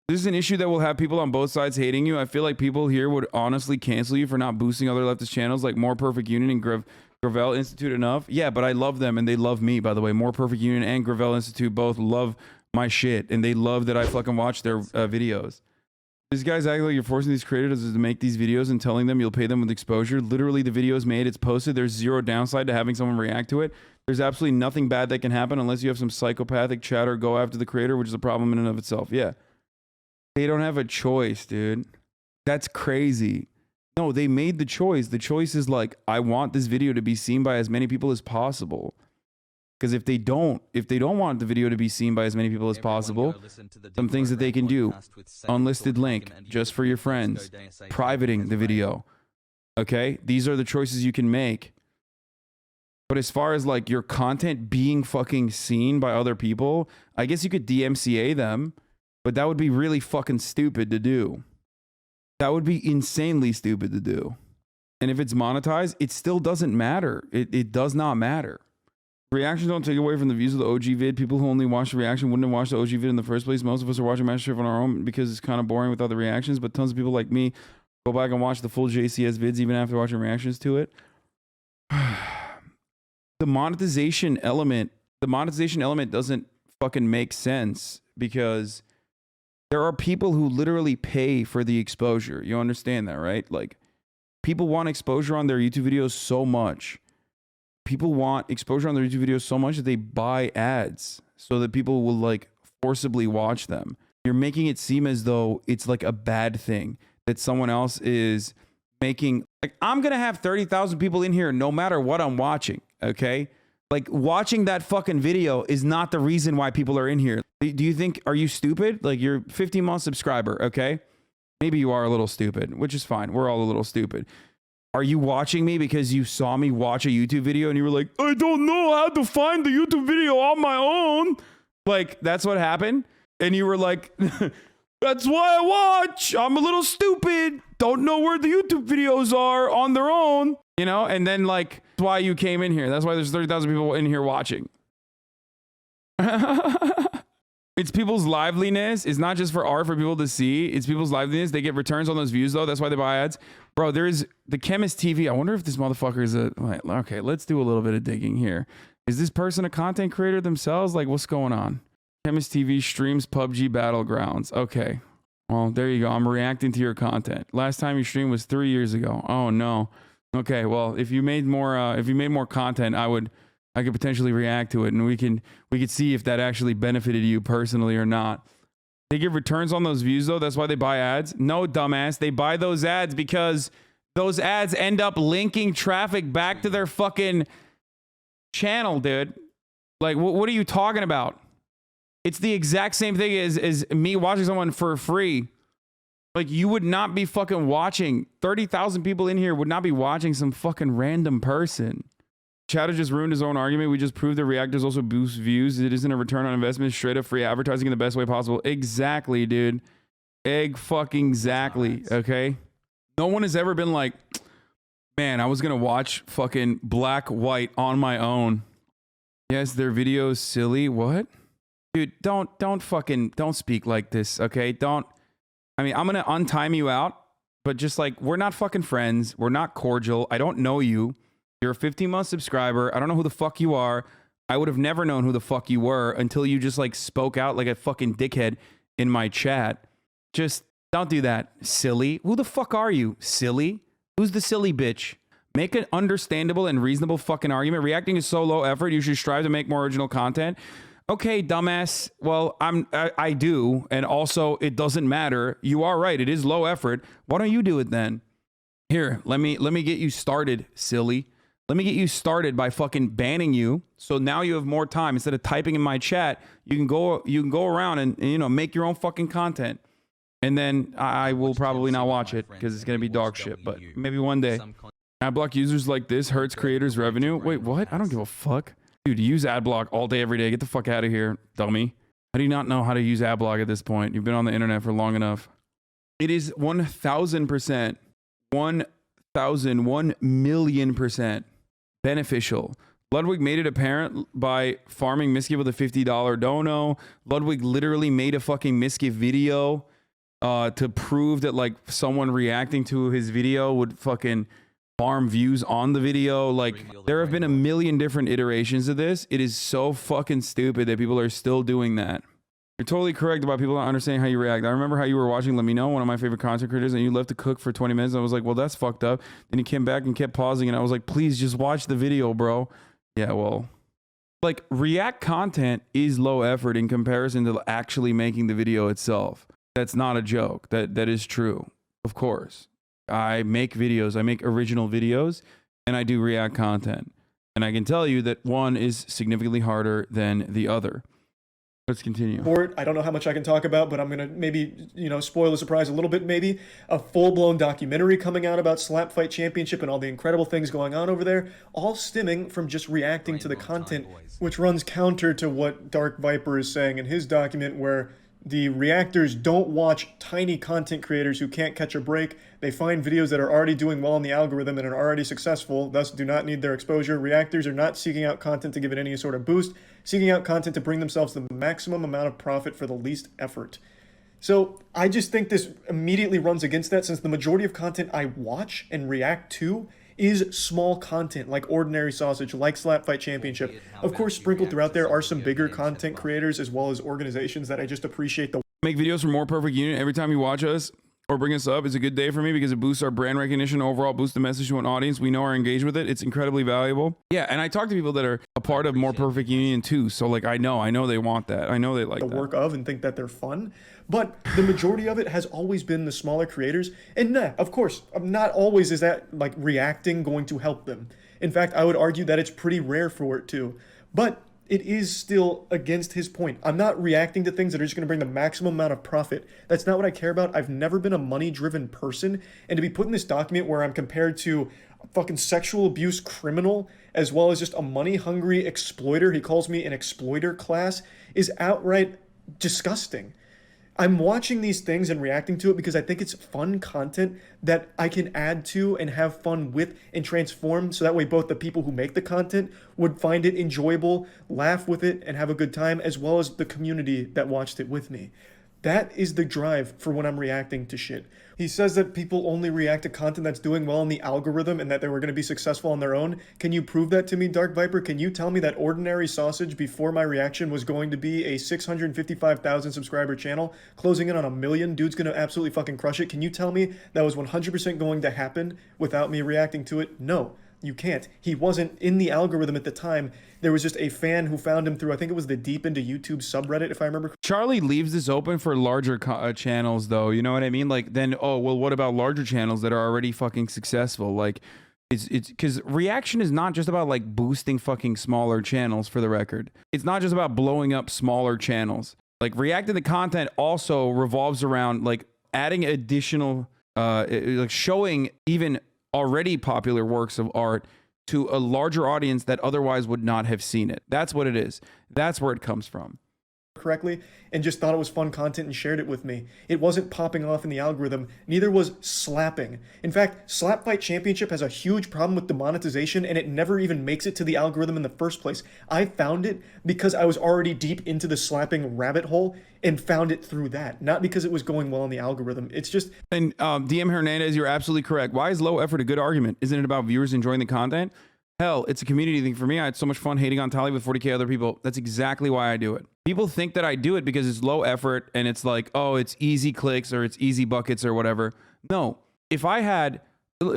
Speaker 3: This is an issue that will have people on both sides hating you. I feel like people here would honestly cancel you for not boosting other leftist channels like More Perfect Union and Gravel Institute enough. Yeah, but I love them and they love me, by the way. More Perfect Union and Gravel Institute both love my shit and they love that I fucking watch their videos. This guy's acting like you're forcing these creators to make these videos and telling them you'll pay them with exposure. Literally, the video is made, it's posted. There's zero downside to having someone react to it. There's absolutely nothing bad that can happen unless you have some psychopathic chat or go after the creator, which is a problem in and of itself. Yeah. They don't have a choice, dude. That's crazy. No, they made the choice. The choice is like, I want this video to be seen by as many people as possible. Because if they don't want the video to be seen by as many people as possible, some things that they can do: unlisted link just for your friends, privating the video. Okay, these are the choices you can make. But as far as like your content being fucking seen by other people, I guess you could DMCA them, but that would be really fucking stupid to do. That would be insanely stupid to do. And if it's monetized, it still doesn't matter. It does not matter. Reactions don't take away from the views of the OG vid. People who only watch the reaction wouldn't have watched the OG vid in the first place. Most of us are watching MasterChef on our own because it's kind of boring without the reactions, but tons of people like me go back and watch the full JCS vids even after watching reactions to it. The monetization element doesn't fucking make sense because there are people who literally pay for the exposure. You understand that, right? Like, people want exposure on their YouTube videos so much. People want exposure on their YouTube videos so much that they buy ads so that people will like forcibly watch them. You're making it seem as though it's like a bad thing that someone else is making. Like, I'm going to have 30,000 people in here no matter what I'm watching. Okay. Like, watching that fucking video is not the reason why people are in here. Do you think, are you stupid? Like, you're 15-month subscriber. Okay. Maybe you are a little stupid, which is fine. We're all a little stupid. Are you watching me because you saw me watch a YouTube video and you were like, I don't know how to find the YouTube video on my own? Like, that's what happened? And you were like, that's why I watch. I'm a little stupid. Don't know where the YouTube videos are on their own. You know? And then, like, that's why you came in here. That's why there's 30,000 people in here watching. It's people's liveliness. It's not just for art for people to see. It's people's liveliness. They get returns on those views, though. That's why they buy ads. Bro, there's the Chemist TV. I wonder if this motherfucker is a... Okay, let's do a little bit of digging here. Is this person a content creator themselves? Like, what's going on? Chemist TV streams PUBG Battlegrounds. Okay. Well, there you go. I'm reacting to your content. Last time you streamed was 3 years ago. Oh, no. Okay, well, if you made more content, I could potentially react to it, and we could see if that actually benefited you personally or not. They give returns on those views, though. That's why they buy ads. No, dumbass. They buy those ads because those ads end up linking traffic back to their fucking channel, dude. Like, what are you talking about? It's the exact same thing as me watching someone for free. Like, you would not be fucking watching. 30,000 people in here would not be watching some fucking random person. Chatter just ruined his own argument. We just proved that reactors also boost views. It isn't a return on investment. Straight up free advertising in the best way possible. Exactly, dude. Fucking exactly. Okay. No one has ever been like, man, I was going to watch fucking Black White on my own. Yes, their video's silly. What? Dude, don't speak like this. Okay. I'm going to untime you out, but just like, we're not fucking friends. We're not cordial. I don't know you. You're a 15-month subscriber. I don't know who the fuck you are. I would have never known who the fuck you were until you just like spoke out like a fucking dickhead in my chat. Just don't do that, silly. Who the fuck are you, silly? Who's the silly bitch? Make an understandable and reasonable fucking argument. Reacting is so low effort. You should strive to make more original content. Okay, dumbass. Well, I do, and also it doesn't matter. You are right. It is low effort. Why don't you do it then? Here, let me get you started, silly. Let me get you started by fucking banning you. So now you have more time. Instead of typing in my chat, you can go around and you know, make your own fucking content. And then I will probably not watch it because it's going to be dog shit, but maybe one day. Adblock users like this hurts creators' revenue. Wait, what? I don't give a fuck. Dude, use adblock all day, every day. Get the fuck out of here, dummy. How do you not know how to use adblock at this point? You've been on the internet for long enough. It is 1,000%, 1,000,000,000% beneficial. Ludwig made it apparent by farming Miski with a $50 dono. Ludwig literally made a fucking Miski video to prove that like someone reacting to his video would fucking farm views on the video. Like, there have been a million different iterations of this. It is so fucking stupid that people are still doing that. You're totally correct about people not understanding how you react. I remember how you were watching Let Me Know, one of my favorite content creators, and you left to cook for 20 minutes. I was like, well, that's fucked up. Then you came back and kept pausing, and I was like, please just watch the video, bro. Yeah, well, like, react content is low effort in comparison to actually making the video itself. That's not a joke. That is true. Of course. I make videos. I make original videos, and I do react content. And I can tell you that one is significantly harder than the other. Let's continue.
Speaker 1: I don't know how much I can talk about, but I'm going to maybe, spoil the surprise a little bit, maybe. A full-blown documentary coming out about Slap Fight Championship and all the incredible things going on over there, all stemming from just reacting to the content, which runs counter to what Dark Viper is saying in his document, where the reactors don't watch tiny content creators who can't catch a break. They find videos that are already doing well in the algorithm and are already successful, thus do not need their exposure. Reactors are not seeking out content to give it any sort of boost, seeking out content to bring themselves the maximum amount of profit for the least effort. So I just think this immediately runs against that, since the majority of content I watch and react to is small content like Ordinary Sausage, like Slap Fight Championship. Of course, sprinkled throughout there are some bigger content creators as well as organizations that I just appreciate the
Speaker 3: make videos for More Perfect Union. Every time you watch us or bring us up, it's a good day for me because it boosts our brand recognition, overall boosts the message to an audience. We know are engaged with it. It's incredibly valuable. Yeah, and I talk to people that are a part of More Perfect Union too. So like I know they want that. I know they like
Speaker 1: the
Speaker 3: that.
Speaker 1: work of and think that they're fun. But the majority of it has always been the smaller creators. And of course, not always is that like reacting going to help them. In fact, I would argue that it's pretty rare for it to. But it is still against his point. I'm not reacting to things that are just going to bring the maximum amount of profit. That's not what I care about. I've never been a money-driven person. And to be put in this document where I'm compared to a fucking sexual abuse criminal as well as just a money-hungry exploiter, he calls me an exploiter class, is outright disgusting. I'm watching these things and reacting to it because I think it's fun content that I can add to and have fun with and transform, so that way both the people who make the content would find it enjoyable, laugh with it, and have a good time, as well as the community that watched it with me. That is the drive for when I'm reacting to shit. He says that people only react to content that's doing well in the algorithm and that they were going to be successful on their own. Can you prove that to me, Dark Viper? Can you tell me that Ordinary Sausage before my reaction was going to be a 655,000 subscriber channel, closing in on 1 million? Dude's going to absolutely fucking crush it. Can you tell me that was 100% going to happen without me reacting to it? No. You can't. He wasn't in the algorithm at the time. There was just a fan who found him through, I think it was the Deep Into YouTube subreddit, if I remember.
Speaker 3: Charlie leaves this open for larger channels, though. You know what I mean? Like, then, oh, well, what about larger channels that are already fucking successful? Like, it's because reaction is not just about, like, boosting fucking smaller channels, for the record. It's not just about blowing up smaller channels. Like, reacting to content also revolves around, like, adding additional, like, showing even already popular works of art to a larger audience that otherwise would not have seen it. That's what it is. That's where it comes from.
Speaker 1: Correctly, and just thought it was fun content and shared it with me. It wasn't popping off in the algorithm, neither was slapping. In fact, Slap Fight Championship has a huge problem with demonetization, and it never even makes it to the algorithm in the first place. I found it because I was already deep into the slapping rabbit hole and found it through that, not because it was going well in the algorithm. It's just...
Speaker 3: And DM Hernandez, you're absolutely correct. Why is low effort a good argument? Isn't it about viewers enjoying the content? Hell, it's a community thing for me. I had so much fun hating on Tally with 40K other people. That's exactly why I do it. People think that I do it because it's low effort and it's like, oh, it's easy clicks or it's easy buckets or whatever. No, if I had,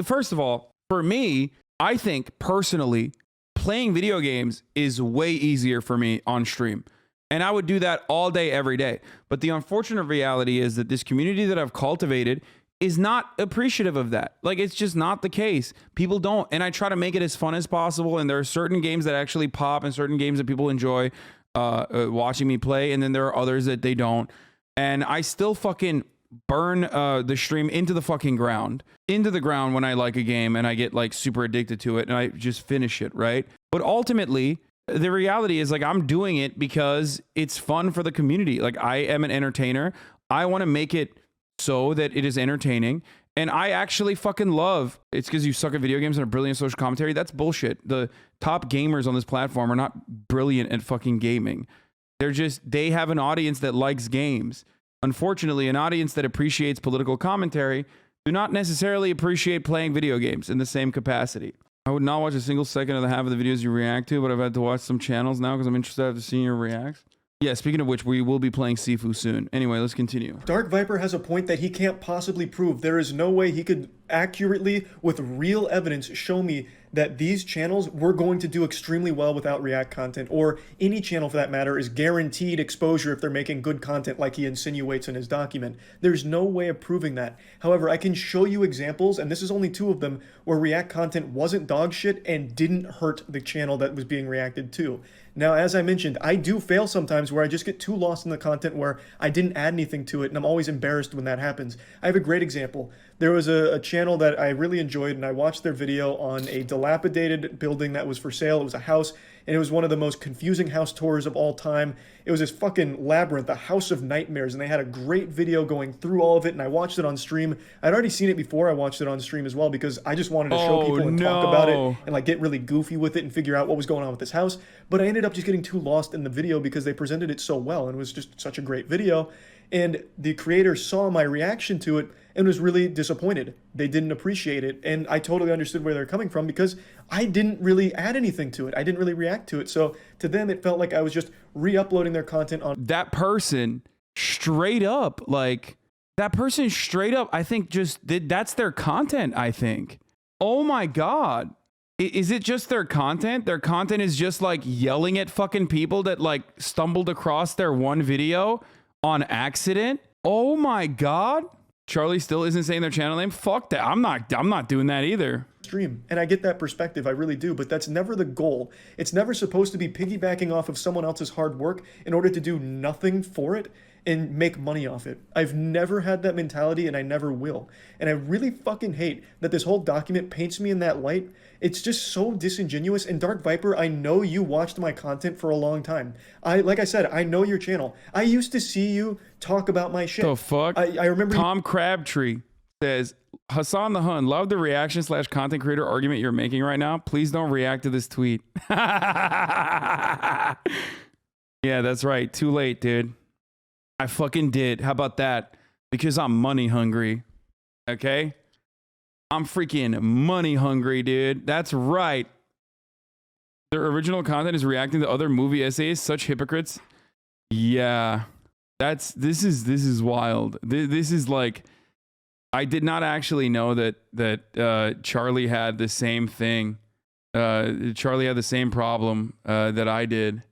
Speaker 3: first of all, for me, I think personally, playing video games is way easier for me on stream. And I would do that all day, every day. But the unfortunate reality is that this community that I've cultivated is not appreciative of that. Like, it's just not the case. People don't. And I try to make it as fun as possible. And there are certain games that actually pop and certain games that people enjoy watching me play. And then there are others that they don't. And I still fucking burn the stream into the fucking ground. Into the ground when I like a game and I get like super addicted to it and I just finish it, right? But ultimately, the reality is like I'm doing it because it's fun for the community. Like, I am an entertainer. I want to make it so that it is entertaining, and I actually fucking love it's because you suck at video games and are brilliant social commentary. That's bullshit. The top gamers on this platform are not brilliant at fucking gaming. They have an audience that likes games. Unfortunately, an audience that appreciates political commentary do not necessarily appreciate playing video games in the same capacity. I would not watch a single second of the half of the videos you react to, but I've had to watch some channels now because I'm interested after seeing your reacts. Yeah, speaking of which, we will be playing Sifu soon. Anyway, let's continue.
Speaker 1: Dark Viper has a point that he can't possibly prove. There is no way he could accurately, with real evidence, show me that these channels were going to do extremely well without React content, or any channel for that matter is guaranteed exposure if they're making good content like he insinuates in his document. There's no way of proving that. However, I can show you examples, and this is only 2 of them, where React content wasn't dog shit and didn't hurt the channel that was being reacted to. Now, as I mentioned, I do fail sometimes where I just get too lost in the content where I didn't add anything to it, and I'm always embarrassed when that happens. I have a great example. There was a channel that I really enjoyed, and I watched their video on a dilapidated building that was for sale. It was a house, and it was one of the most confusing house tours of all time. It was this fucking labyrinth, a house of nightmares, and they had a great video going through all of it, and I watched it on stream. I'd already seen it before I watched it on stream as well, because I just wanted to show people and talk about it and like get really goofy with it and figure out what was going on with this house. But I ended up just getting too lost in the video because they presented it so well, and it was just such a great video. And the creator saw my reaction to it and was really disappointed. They didn't appreciate it, and I totally understood where they're coming from because I didn't really add anything to it. I didn't really react to it. So to them, it felt like I was just re-uploading their content on...
Speaker 3: That person straight up, I think just that's their content, I think. Oh my God. Is it just their content? Their content is just like yelling at fucking people that like stumbled across their one video on accident? Oh my God. Charlie still isn't saying their channel name. Fuck that. I'm not doing that either.
Speaker 1: Stream. And I get that perspective, I really do, but that's never the goal. It's never supposed to be piggybacking off of someone else's hard work in order to do nothing for it and make money off it. I've never had that mentality, and I never will. And I really fucking hate that this whole document paints me in that light. It's just so disingenuous. And Dark Viper, I know you watched my content for a long time. Like I said, I know your channel. I used to see you talk about my shit.
Speaker 3: The fuck?
Speaker 1: I remember
Speaker 3: Tom Crabtree says, Hasan the Hun, love the reaction / content creator argument you're making right now. Please don't react to this tweet. Yeah, that's right. Too late, dude. I fucking did. How about that? Because I'm money hungry. Okay? I'm freaking money hungry, dude. That's right. Their original content is reacting to other movie essays. Such hypocrites. Yeah. This is wild. This is like, I did not actually know that Charlie had the same thing. Charlie had the same problem that I did.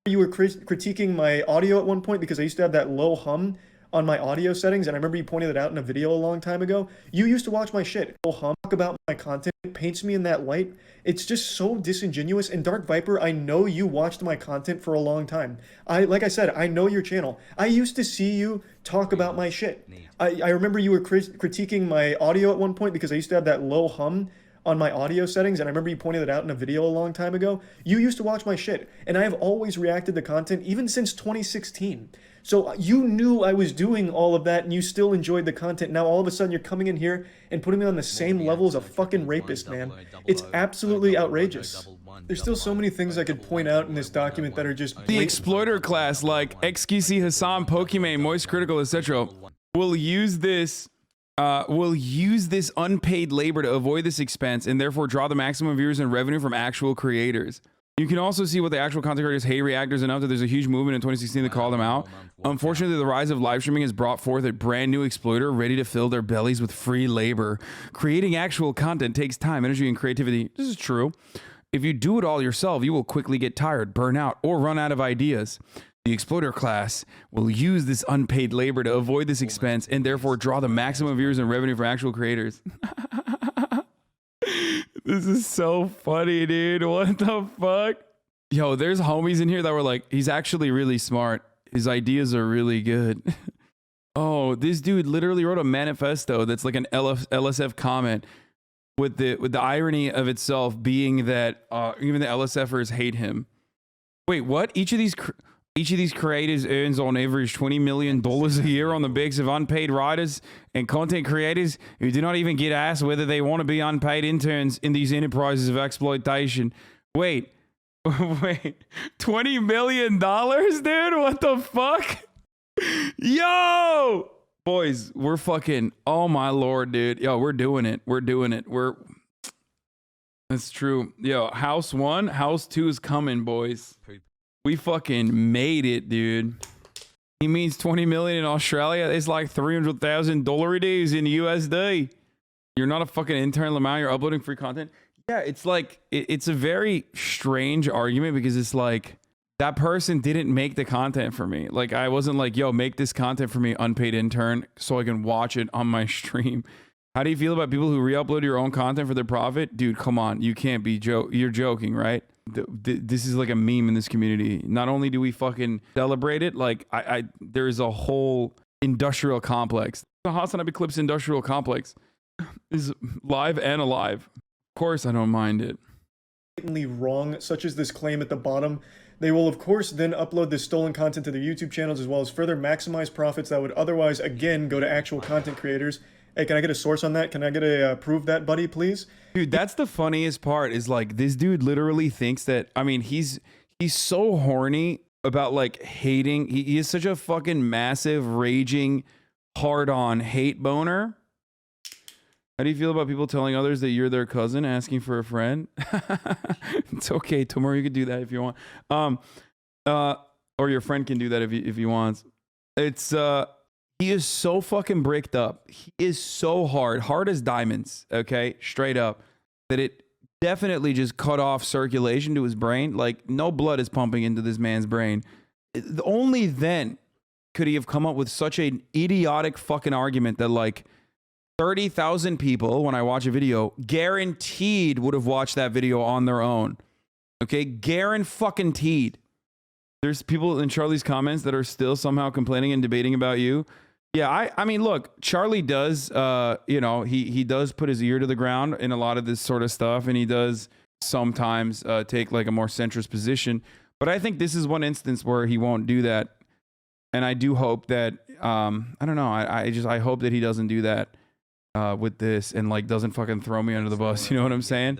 Speaker 1: You were critiquing my audio at one point because I used to have that low hum on my audio settings, and I remember you pointed it out in a video a long time ago. You used to watch my shit. Low hum, talk about my content, paints me in that light. It's just so disingenuous. And Dark Viper, I know you watched my content for a long time. Like I said, I know your channel. I used to see you talk about my shit. I remember you were critiquing my audio at one point because I used to have that low hum on my audio settings, and I remember you pointed it out in a video a long time ago. You used to watch my shit, and I have always reacted to content even since 2016. So you knew I was doing all of that, and you still enjoyed the content. Now all of a sudden you're coming in here and putting me on the same level as a fucking rapist, man. It's absolutely outrageous. There's still so many things I could point out in this document that are just...
Speaker 3: The exploiter class, like XQC, Hasan, Pokimane, Moist Critical, etc., will use this unpaid labor to avoid this expense and therefore draw the maximum viewers and revenue from actual creators. You can also see what the actual content creators hate reactors enough that there's a huge movement in 2016 to call them out. Unfortunately, the rise of live streaming has brought forth a brand new exploiter ready to fill their bellies with free labor. Creating actual content takes time, energy, and creativity. This is true. If you do it all yourself, you will quickly get tired, burn out, or run out of ideas. The exploiter class will use this unpaid labor to avoid this expense and therefore draw the maximum viewers and revenue from actual creators. This is so funny, dude. What the fuck? Yo, there's homies in here that were like, he's actually really smart. His ideas are really good. Oh, this dude literally wrote a manifesto that's like an LSF comment with the irony of itself being that even the LSFers hate him. Wait, what? Each of these creators earns on average $20 million a year on the backs of unpaid writers and content creators who do not even get asked whether they want to be unpaid interns in these enterprises of exploitation. Wait, $20 million, dude? What the fuck? Yo! Boys, we're fucking, oh my lord, dude. Yo, we're doing it. That's true. Yo, house 1, house 2 is coming, boys. We fucking made it, dude. He means 20 million in Australia. It's like $300,000 a day in USD. You're not a fucking intern, Lamau. You're uploading free content. Yeah, it's like, it's a very strange argument because it's like, that person didn't make the content for me. Like, I wasn't like, yo, make this content for me, unpaid intern, so I can watch it on my stream. How do you feel about people who re-upload your own content for their profit? Dude, come on. You can't be you're joking, right? This is like a meme in this community. Not only do we fucking celebrate it, like, there is a whole industrial complex. The HasanAbi Clips industrial complex is live and alive. Of course, I don't mind it.
Speaker 1: Blatantly wrong, such as this claim at the bottom. They will, of course, then upload this stolen content to their YouTube channels, as well as further maximize profits that would otherwise, again, go to actual content creators. Hey, can I get a source on that? Can I get a prove that, buddy, please?
Speaker 3: Dude, that's the funniest part is like this dude literally thinks that, I mean, he's so horny about like hating. He is such a fucking massive, raging, hard-on hate boner. How do you feel about people telling others that you're their cousin, asking for a friend? It's okay. Tomorrow you can do that if you want. Or your friend can do that if he wants. It's he is so fucking bricked up. He is so hard as diamonds, okay? Straight up. That it definitely just cut off circulation to his brain. Like, no blood is pumping into this man's brain. Only then could he have come up with such an idiotic fucking argument that, like, 30,000 people, when I watch a video, guaranteed would have watched that video on their own. Okay? Guaranteed. There's people in Charlie's comments that are still somehow complaining and debating about you. Yeah, I mean, look, Charlie does, you know, he does put his ear to the ground in a lot of this sort of stuff, and he does sometimes take like a more centrist position. But I think this is one instance where he won't do that. And I do hope that, I don't know, I hope that he doesn't do that with this and like doesn't fucking throw me under the bus. You know what I'm saying?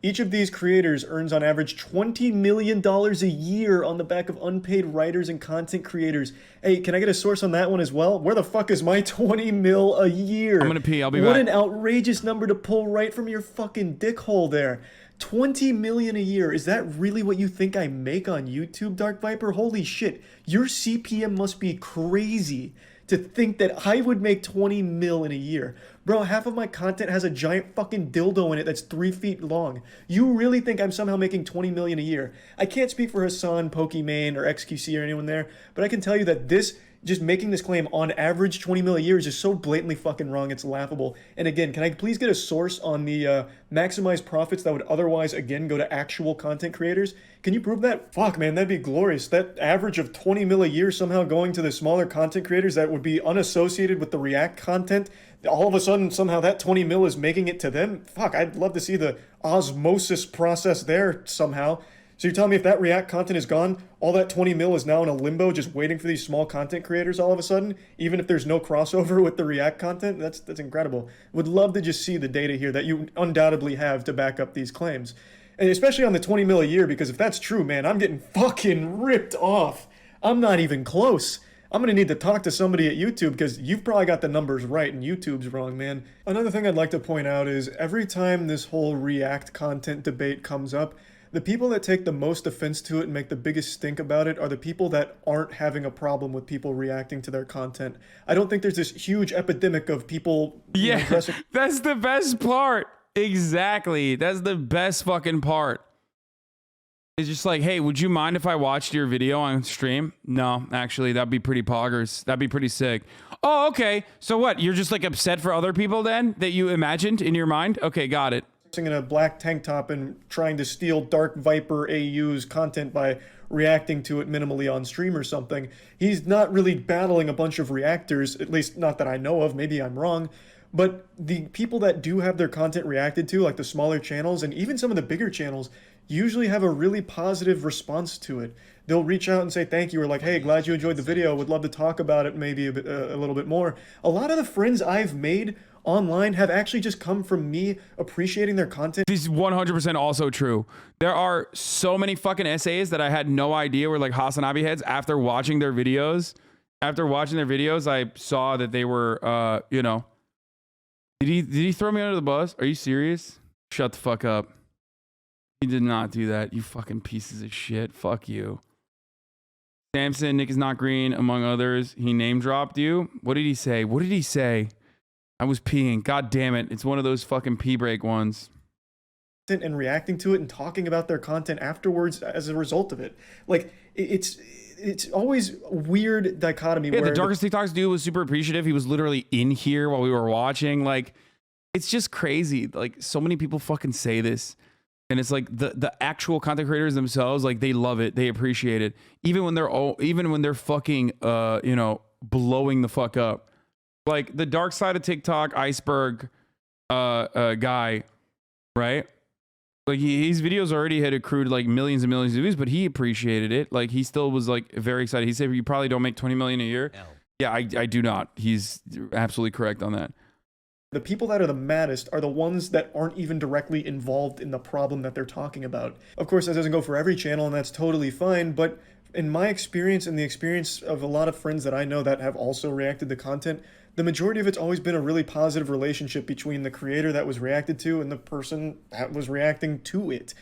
Speaker 1: Each of these creators earns on average $20 million a year on the back of unpaid writers and content creators. Hey, can I get a source on that one as well? Where the fuck is my 20 mil a year?
Speaker 3: I'm gonna pee, I'll be back.
Speaker 1: What an outrageous number to pull right from your fucking dick hole there. 20 million a year. Is that really what you think I make on YouTube, Dark Viper? Holy shit. Your CPM must be crazy to think that I would make 20 mil in a year. Bro, half of my content has a giant fucking dildo in it that's 3 feet long. You really think I'm somehow making 20 million a year? I can't speak for Hasan, Pokimane, or XQC or anyone there, but I can tell you that this, just making this claim on average 20 mil a year is just so blatantly fucking wrong, it's laughable. And again, can I please get a source on the maximized profits that would otherwise, again, go to actual content creators? Can you prove that? Fuck, man, that'd be glorious. That average of 20 mil a year somehow going to the smaller content creators that would be unassociated with the React content, all of a sudden, somehow that 20 mil is making it to them? Fuck, I'd love to see the osmosis process there somehow. So you're telling me if that React content is gone, all that 20 mil is now in a limbo just waiting for these small content creators all of a sudden, even if there's no crossover with the React content? That's incredible. Would love to just see the data here that you undoubtedly have to back up these claims. And especially on the 20 mil a year, because if that's true, man, I'm getting fucking ripped off. I'm not even close. I'm going to need to talk to somebody at YouTube because you've probably got the numbers right and YouTube's wrong, man. Another thing I'd like to point out is every time this whole React content debate comes up, the people that take the most offense to it and make the biggest stink about it are the people that aren't having a problem with people reacting to their content. I don't think there's this huge epidemic of people...
Speaker 3: Yeah, that's the best part. Exactly. That's the best fucking part. It's just like, hey, would you mind if I watched your video on stream? No, actually, that'd be pretty poggers. That'd be pretty sick. Oh, okay. So what? You're just like upset for other people then that you imagined in your mind? Okay, got it.
Speaker 1: In a black tank top and trying to steal Dark Viper AU's content by reacting to it minimally on stream or something. He's not really battling a bunch of reactors, at least not that I know of. Maybe I'm wrong. But the people that do have their content reacted to, like the smaller channels and even some of the bigger channels, usually have a really positive response to it. They'll reach out and say thank you, or like, hey, glad you enjoyed the video, would love to talk about it maybe a little bit more. A lot of the friends I've made online have actually just come from me appreciating their content.
Speaker 3: This is 100% also true. There are so many fucking essays that I had no idea were like HasanAbi heads after watching their videos. After watching their videos, I saw that they were, you know, did he throw me under the bus? Are you serious? Shut the fuck up. He did not do that. You fucking pieces of shit. Fuck you. Samson, Nick is not green, among others. He name dropped you. What did he say? What did he say? I was peeing. God damn it. It's one of those fucking pee break ones.
Speaker 1: And reacting to it and talking about their content afterwards as a result of it. Like, it's always a weird dichotomy.
Speaker 3: Yeah,
Speaker 1: where
Speaker 3: the Darkest TikToks dude was super appreciative. He was literally in here while we were watching. Like, it's just crazy. Like, so many people fucking say this. And it's like the actual content creators themselves, like, they love it, they appreciate it, even when they're fucking you know, blowing the fuck up. Like the dark side of TikTok iceberg guy, right? Like his videos already had accrued like millions and millions of views, but he appreciated it. Like he still was like very excited. He said, "You probably don't make 20 million a year." Yeah, I do not. He's absolutely correct on that.
Speaker 1: The people that are the maddest are the ones that aren't even directly involved in the problem that they're talking about. Of course, that doesn't go for every channel, and that's totally fine, but in my experience and the experience of a lot of friends that I know that have also reacted to content, the majority of it's always been a really positive relationship between the creator that was reacted to and the person that was reacting to it.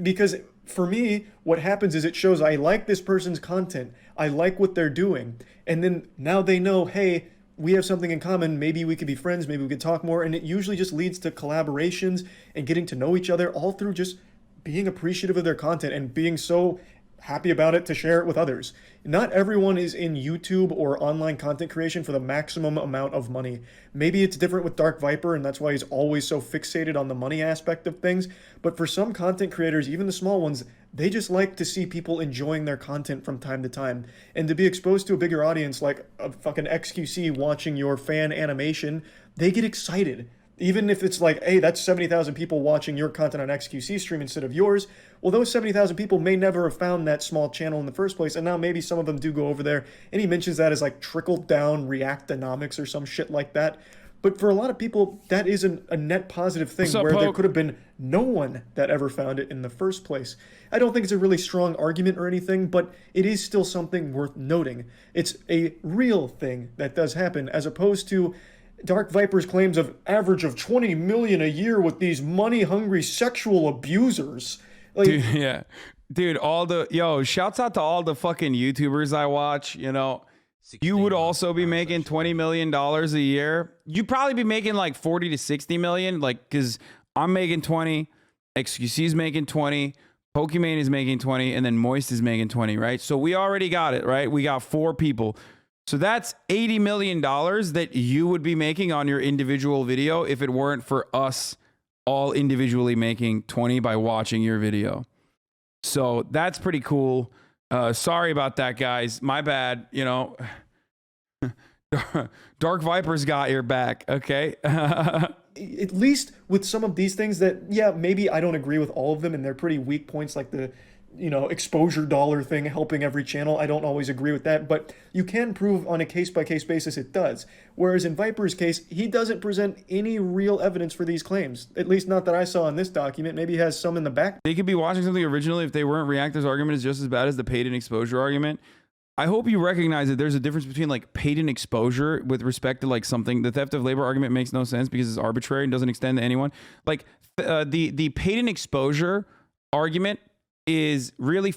Speaker 1: Because for me, what happens is it shows I like this person's content, I like what they're doing, and then now they know, hey, we have something in common, maybe we could be friends, maybe we could talk more, and it usually just leads to collaborations and getting to know each other, all through just being appreciative of their content and being so happy about it to share it with others. Not everyone is in YouTube or online content creation for the maximum amount of money. Maybe it's different with Dark Viper, and that's why he's always so fixated on the money aspect of things, but for some content creators, even the small ones, they just like to see people enjoying their content from time to time. And to be exposed to a bigger audience like a fucking XQC watching your fan animation, they get excited. Even if it's like, hey, that's 70,000 people watching your content on XQC stream instead of yours. Well, those 70,000 people may never have found that small channel in the first place, and now maybe some of them do go over there. And he mentions that as like trickle-down reactonomics or some shit like that. But for a lot of people, that is a net positive thing where there could have been no one that ever found it in the first place. I don't think it's a really strong argument or anything, but it is still something worth noting. It's a real thing that does happen, as opposed to Dark Viper's claims of average of 20 million a year with these money-hungry sexual abusers. Like,
Speaker 3: dude, yeah. Dude, shouts out to all the fucking YouTubers I watch, you know. You would also be making $20 million a year. You'd probably be making like 40 to 60 million, like, because I'm making 20, XQC's making 20, Pokimane is making 20, and then Moist is making 20, right? So we already got it, right? We got 4 people. So that's $80 million that you would be making on your individual video if it weren't for us all individually making 20 by watching your video. So that's pretty cool. Sorry about that, guys. My bad. You know, Dark Viper's got your back. Okay.
Speaker 1: At least with some of these things that, yeah, maybe I don't agree with all of them, and they're pretty weak points, like the, you know, exposure dollar thing helping every channel. I don't always agree with that, but you can prove on a case-by-case basis it does. Whereas in Viper's case, he doesn't present any real evidence for these claims. At least not that I saw in this document. Maybe he has some in the back.
Speaker 3: They could be watching something originally if they weren't reactors argument is just as bad as the paid and exposure argument. I hope you recognize that there's a difference between like paid and exposure with respect to like something. The theft of labor argument makes no sense because it's arbitrary and doesn't extend to anyone. Like the paid and exposure argument is really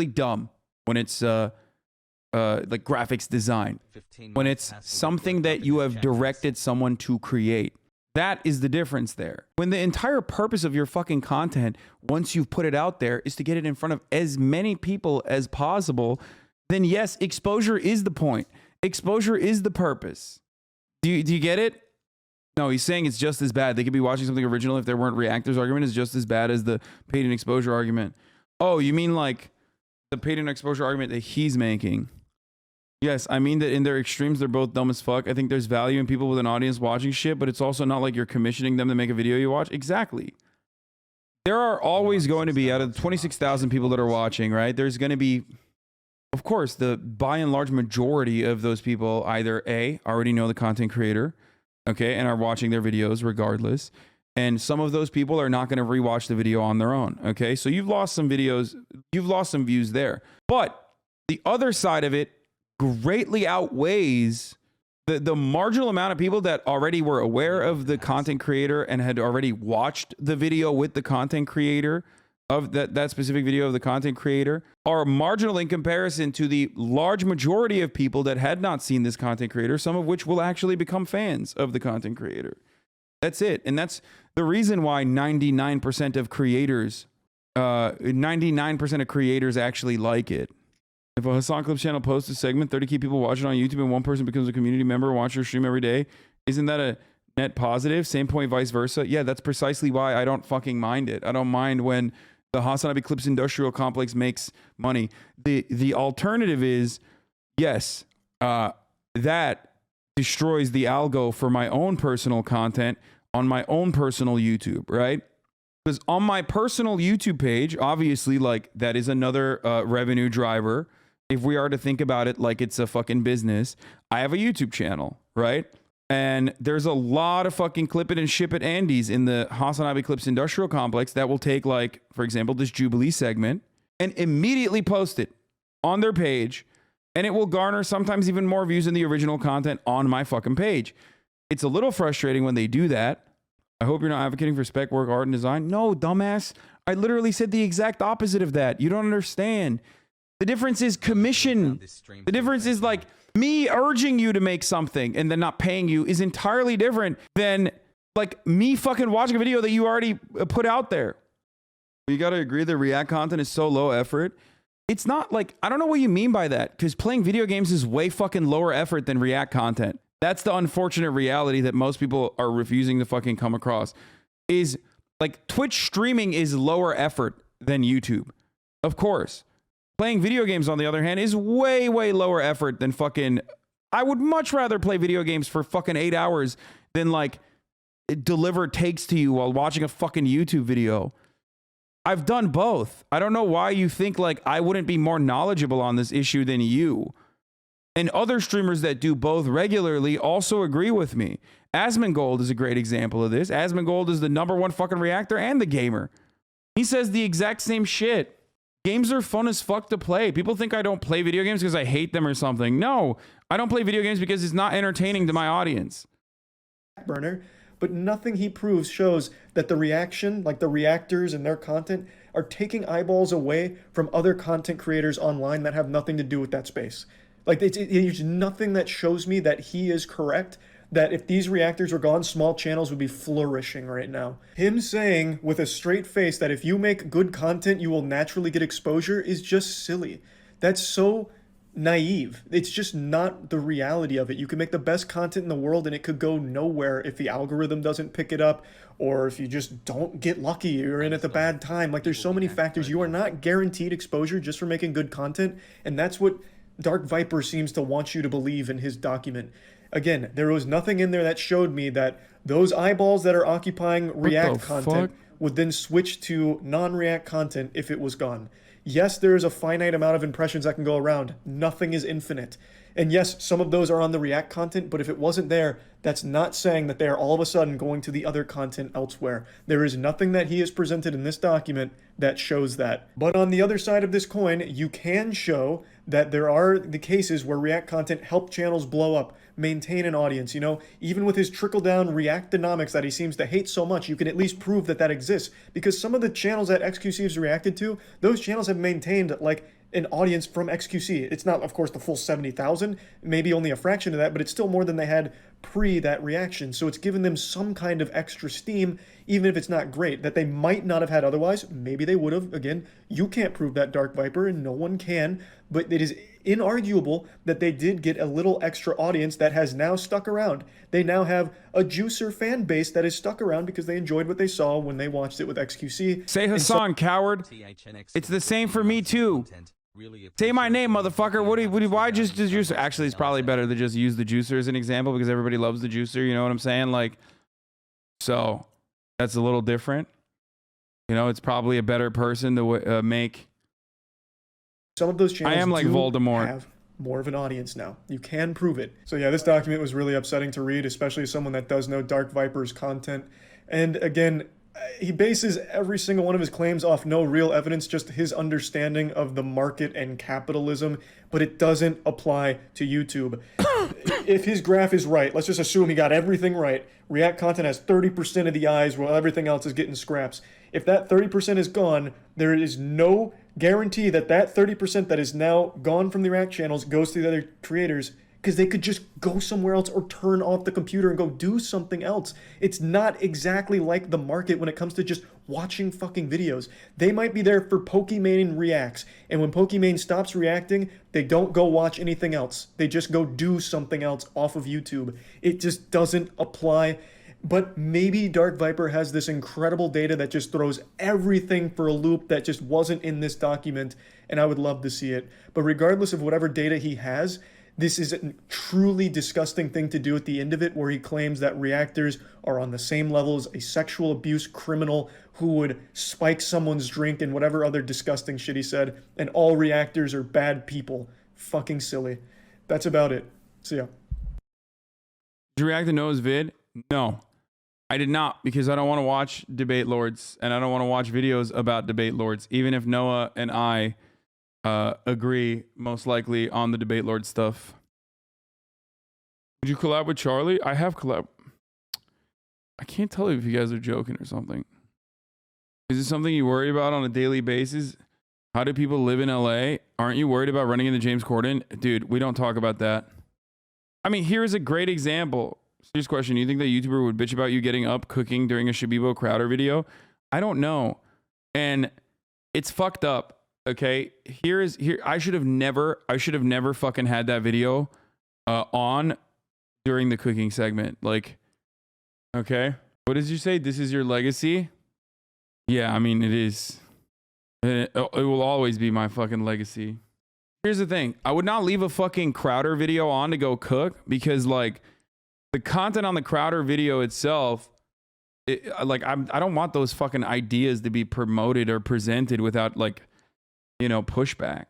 Speaker 3: dumb when it's like graphics design, when it's something that you have directed someone to create. That is the difference there. When the entire purpose of your fucking content, once you've put it out there, is to get it in front of as many people as possible, then yes, exposure is the point. Exposure is the purpose. Do you get it? No, he's saying it's just as bad. They could be watching something original if there weren't reactors argument is just as bad as the paid and exposure argument. Oh, you mean like the paid and exposure argument that he's making? Yes, I mean that in their extremes, they're both dumb as fuck. I think there's value in people with an audience watching shit, but it's also not like you're commissioning them to make a video you watch. Exactly. There are always going to be, out of the 26,000 people that are watching, right? There's going to be, of course, the by and large majority of those people either A, already know the content creator, okay, and are watching their videos regardless. And some of those people are not going to rewatch the video on their own, okay? So you've lost some videos, you've lost some views there. But the other side of it greatly outweighs the marginal amount of people that already were aware of the content creator and had already watched the video with the content creator, of that specific video of the content creator are marginal in comparison to the large majority of people that had not seen this content creator, some of which will actually become fans of the content creator. That's it. And that's the reason why 99% of creators, 99% of creators actually like it. If a Hasan Clips channel posts a segment, 30 keep people watching on YouTube and one person becomes a community member and watches your stream every day, isn't that a net positive? Same point, vice versa. Yeah, that's precisely why I don't fucking mind it. I don't mind when the HasanAbi Clips industrial complex makes money. The alternative is, yes, that destroys the algo for my own personal content on my own personal YouTube, right? Because on my personal YouTube page, obviously, like, that is another revenue driver. If we are to think about it like it's a fucking business, I have a YouTube channel, right? And there's a lot of fucking clip it and ship it Andes in the HasanAbi Clips industrial complex that will take, like, for example, this Jubilee segment and immediately post it on their page. And it will garner sometimes even more views than the original content on my fucking page. It's a little frustrating when they do that. I hope you're not advocating for spec work, art, and design. No, dumbass. I literally said the exact opposite of that. You don't understand. The difference is commission. The difference is, like, me urging you to make something and then not paying you is entirely different than, like, me fucking watching a video that you already put out there. You got to agree that React content is so low effort. It's not like, I don't know what you mean by that, because playing video games is way fucking lower effort than React content. That's the unfortunate reality that most people are refusing to fucking come across. Is, like, Twitch streaming is lower effort than YouTube. Of course. Playing video games, on the other hand, is way, way lower effort than fucking... I would much rather play video games for fucking 8 hours than, like, deliver takes to you while watching a fucking YouTube video. I've done both. I don't know why you think, like, I wouldn't be more knowledgeable on this issue than you. And other streamers that do both regularly also agree with me. Asmongold is a great example of this. Asmongold is the #1 fucking reactor and the gamer. He says the exact same shit. Games are fun as fuck to play. People think I don't play video games because I hate them or something. No, I don't play video games because it's not entertaining to my audience.
Speaker 1: Burner, but nothing he proves shows that the reaction, like the reactors and their content, are taking eyeballs away from other content creators online that have nothing to do with that space. Like, there's nothing that shows me that he is correct, that if these reactors were gone, small channels would be flourishing right now. Him saying with a straight face that if you make good content, you will naturally get exposure is just silly. That's so naive. It's just not the reality of it. You can make the best content in the world and it could go nowhere if the algorithm doesn't pick it up, or if you just don't get lucky, you're in at the bad time. Like, there's so many factors. You are not guaranteed exposure just for making good content, and that's what Dark Viper seems to want you to believe in his document. Again, there was nothing in there that showed me that those eyeballs that are occupying React content would then switch to non-React content if it was gone. Yes, there is a finite amount of impressions that can go around. Nothing is infinite. And yes, some of those are on the React content, but if it wasn't there, that's not saying that they are all of a sudden going to the other content elsewhere. There is nothing that he has presented in this document that shows that. But on the other side of this coin, you can show that there are the cases where React content help channels blow up, maintain an audience. You know, even with his trickle-down Reactonomics that he seems to hate so much, you can at least prove that that exists. Because some of the channels that XQC has reacted to, those channels have maintained, like, an audience from XQC. It's not, of course, the full 70,000, maybe only a fraction of that, but it's still more than they had pre that reaction. So it's given them some kind of extra steam, even if it's not great, that they might not have had otherwise. Maybe they would have. Again, you can't prove that, Dark Viper, and no one can, but it is inarguable that they did get a little extra audience that has now stuck around. They now have a juicer fan base that is stuck around because they enjoyed what they saw when they watched it with XQC.
Speaker 3: Say Hasan, coward. It's the same for me too. Say my name, motherfucker. Why just the juicer? Actually, it's probably better to just use the juicer as an example because everybody loves the juicer. You know what I'm saying? Like, so that's a little different. You know, it's probably a better person to make.
Speaker 1: Some of those channels
Speaker 3: I am like Voldemort.
Speaker 1: Have more of an audience now. You can prove it. So yeah, this document was really upsetting to read, especially as someone that does know Dark Viper's content. And again, he bases every single one of his claims off no real evidence, just his understanding of the market and capitalism, but it doesn't apply to YouTube. If his graph is right, let's just assume he got everything right. React content has 30% of the eyes while everything else is getting scraps. If that 30% is gone, there is no guarantee that that 30% that is now gone from the React channels goes to the other creators, because they could just go somewhere else or turn off the computer and go do something else. It's not exactly like the market when it comes to just watching fucking videos. They might be there for Pokimane reacts, and when Pokimane stops reacting, they don't go watch anything else. They just go do something else off of YouTube. It just doesn't apply. But maybe Dark Viper has this incredible data that just throws everything for a loop that just wasn't in this document, and I would love to see it. But regardless of whatever data he has, this is a truly disgusting thing to do at the end of it, where he claims that reactors are on the same level as a sexual abuse criminal who would spike someone's drink and whatever other disgusting shit he said, and all reactors are bad people. Fucking silly. That's about it. See ya.
Speaker 3: Did you react to Noah's vid? No, I did not, because I don't want to watch debate lords, and I don't want to watch videos about debate lords, even if Noah and I agree most likely on the debate lord stuff. Would you collab with Charlie? I have collab. I can't tell you if you guys are joking or something. Is it something you worry about on a daily basis? How do people live in LA? Aren't you worried about running into James Corden? Dude, we don't talk about that. I mean, here's a great example. Serious question. You think that YouTuber would bitch about you getting up cooking during a Shabibo Crowder video? I don't know. And it's fucked up. Okay, here I should have never fucking had that video on during the cooking segment. Like, okay, what did you say? This is your legacy? Yeah, I mean, it is. It will always be my fucking legacy. Here's the thing. I would not leave a fucking Crowder video on to go cook, because like the content on the Crowder video itself, I don't want those fucking ideas to be promoted or presented without like, you know, pushback.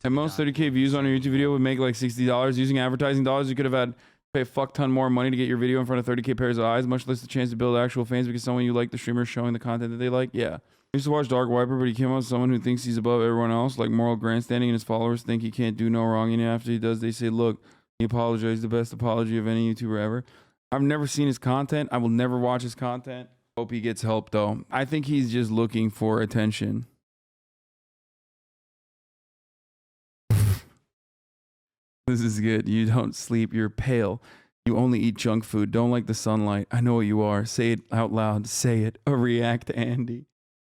Speaker 3: At most 30K views on a YouTube video would make like $60. Using advertising dollars, you could have had to pay a fuck ton more money to get your video in front of 30K pairs of eyes, much less the chance to build actual fans because someone you like the streamer is showing the content that they like. Yeah. I used to watch Dark Viper, but he came out as someone who thinks he's above everyone else, like moral grandstanding, and his followers think he can't do no wrong, and after he does, they say, look, he apologized, the best apology of any YouTuber ever. I've never seen his content. I will never watch his content. Hope he gets help though. I think he's just looking for attention. This is good. You don't sleep. You're pale. You only eat junk food. Don't like the sunlight. I know what you are. Say it out loud. Say it. A react Andy.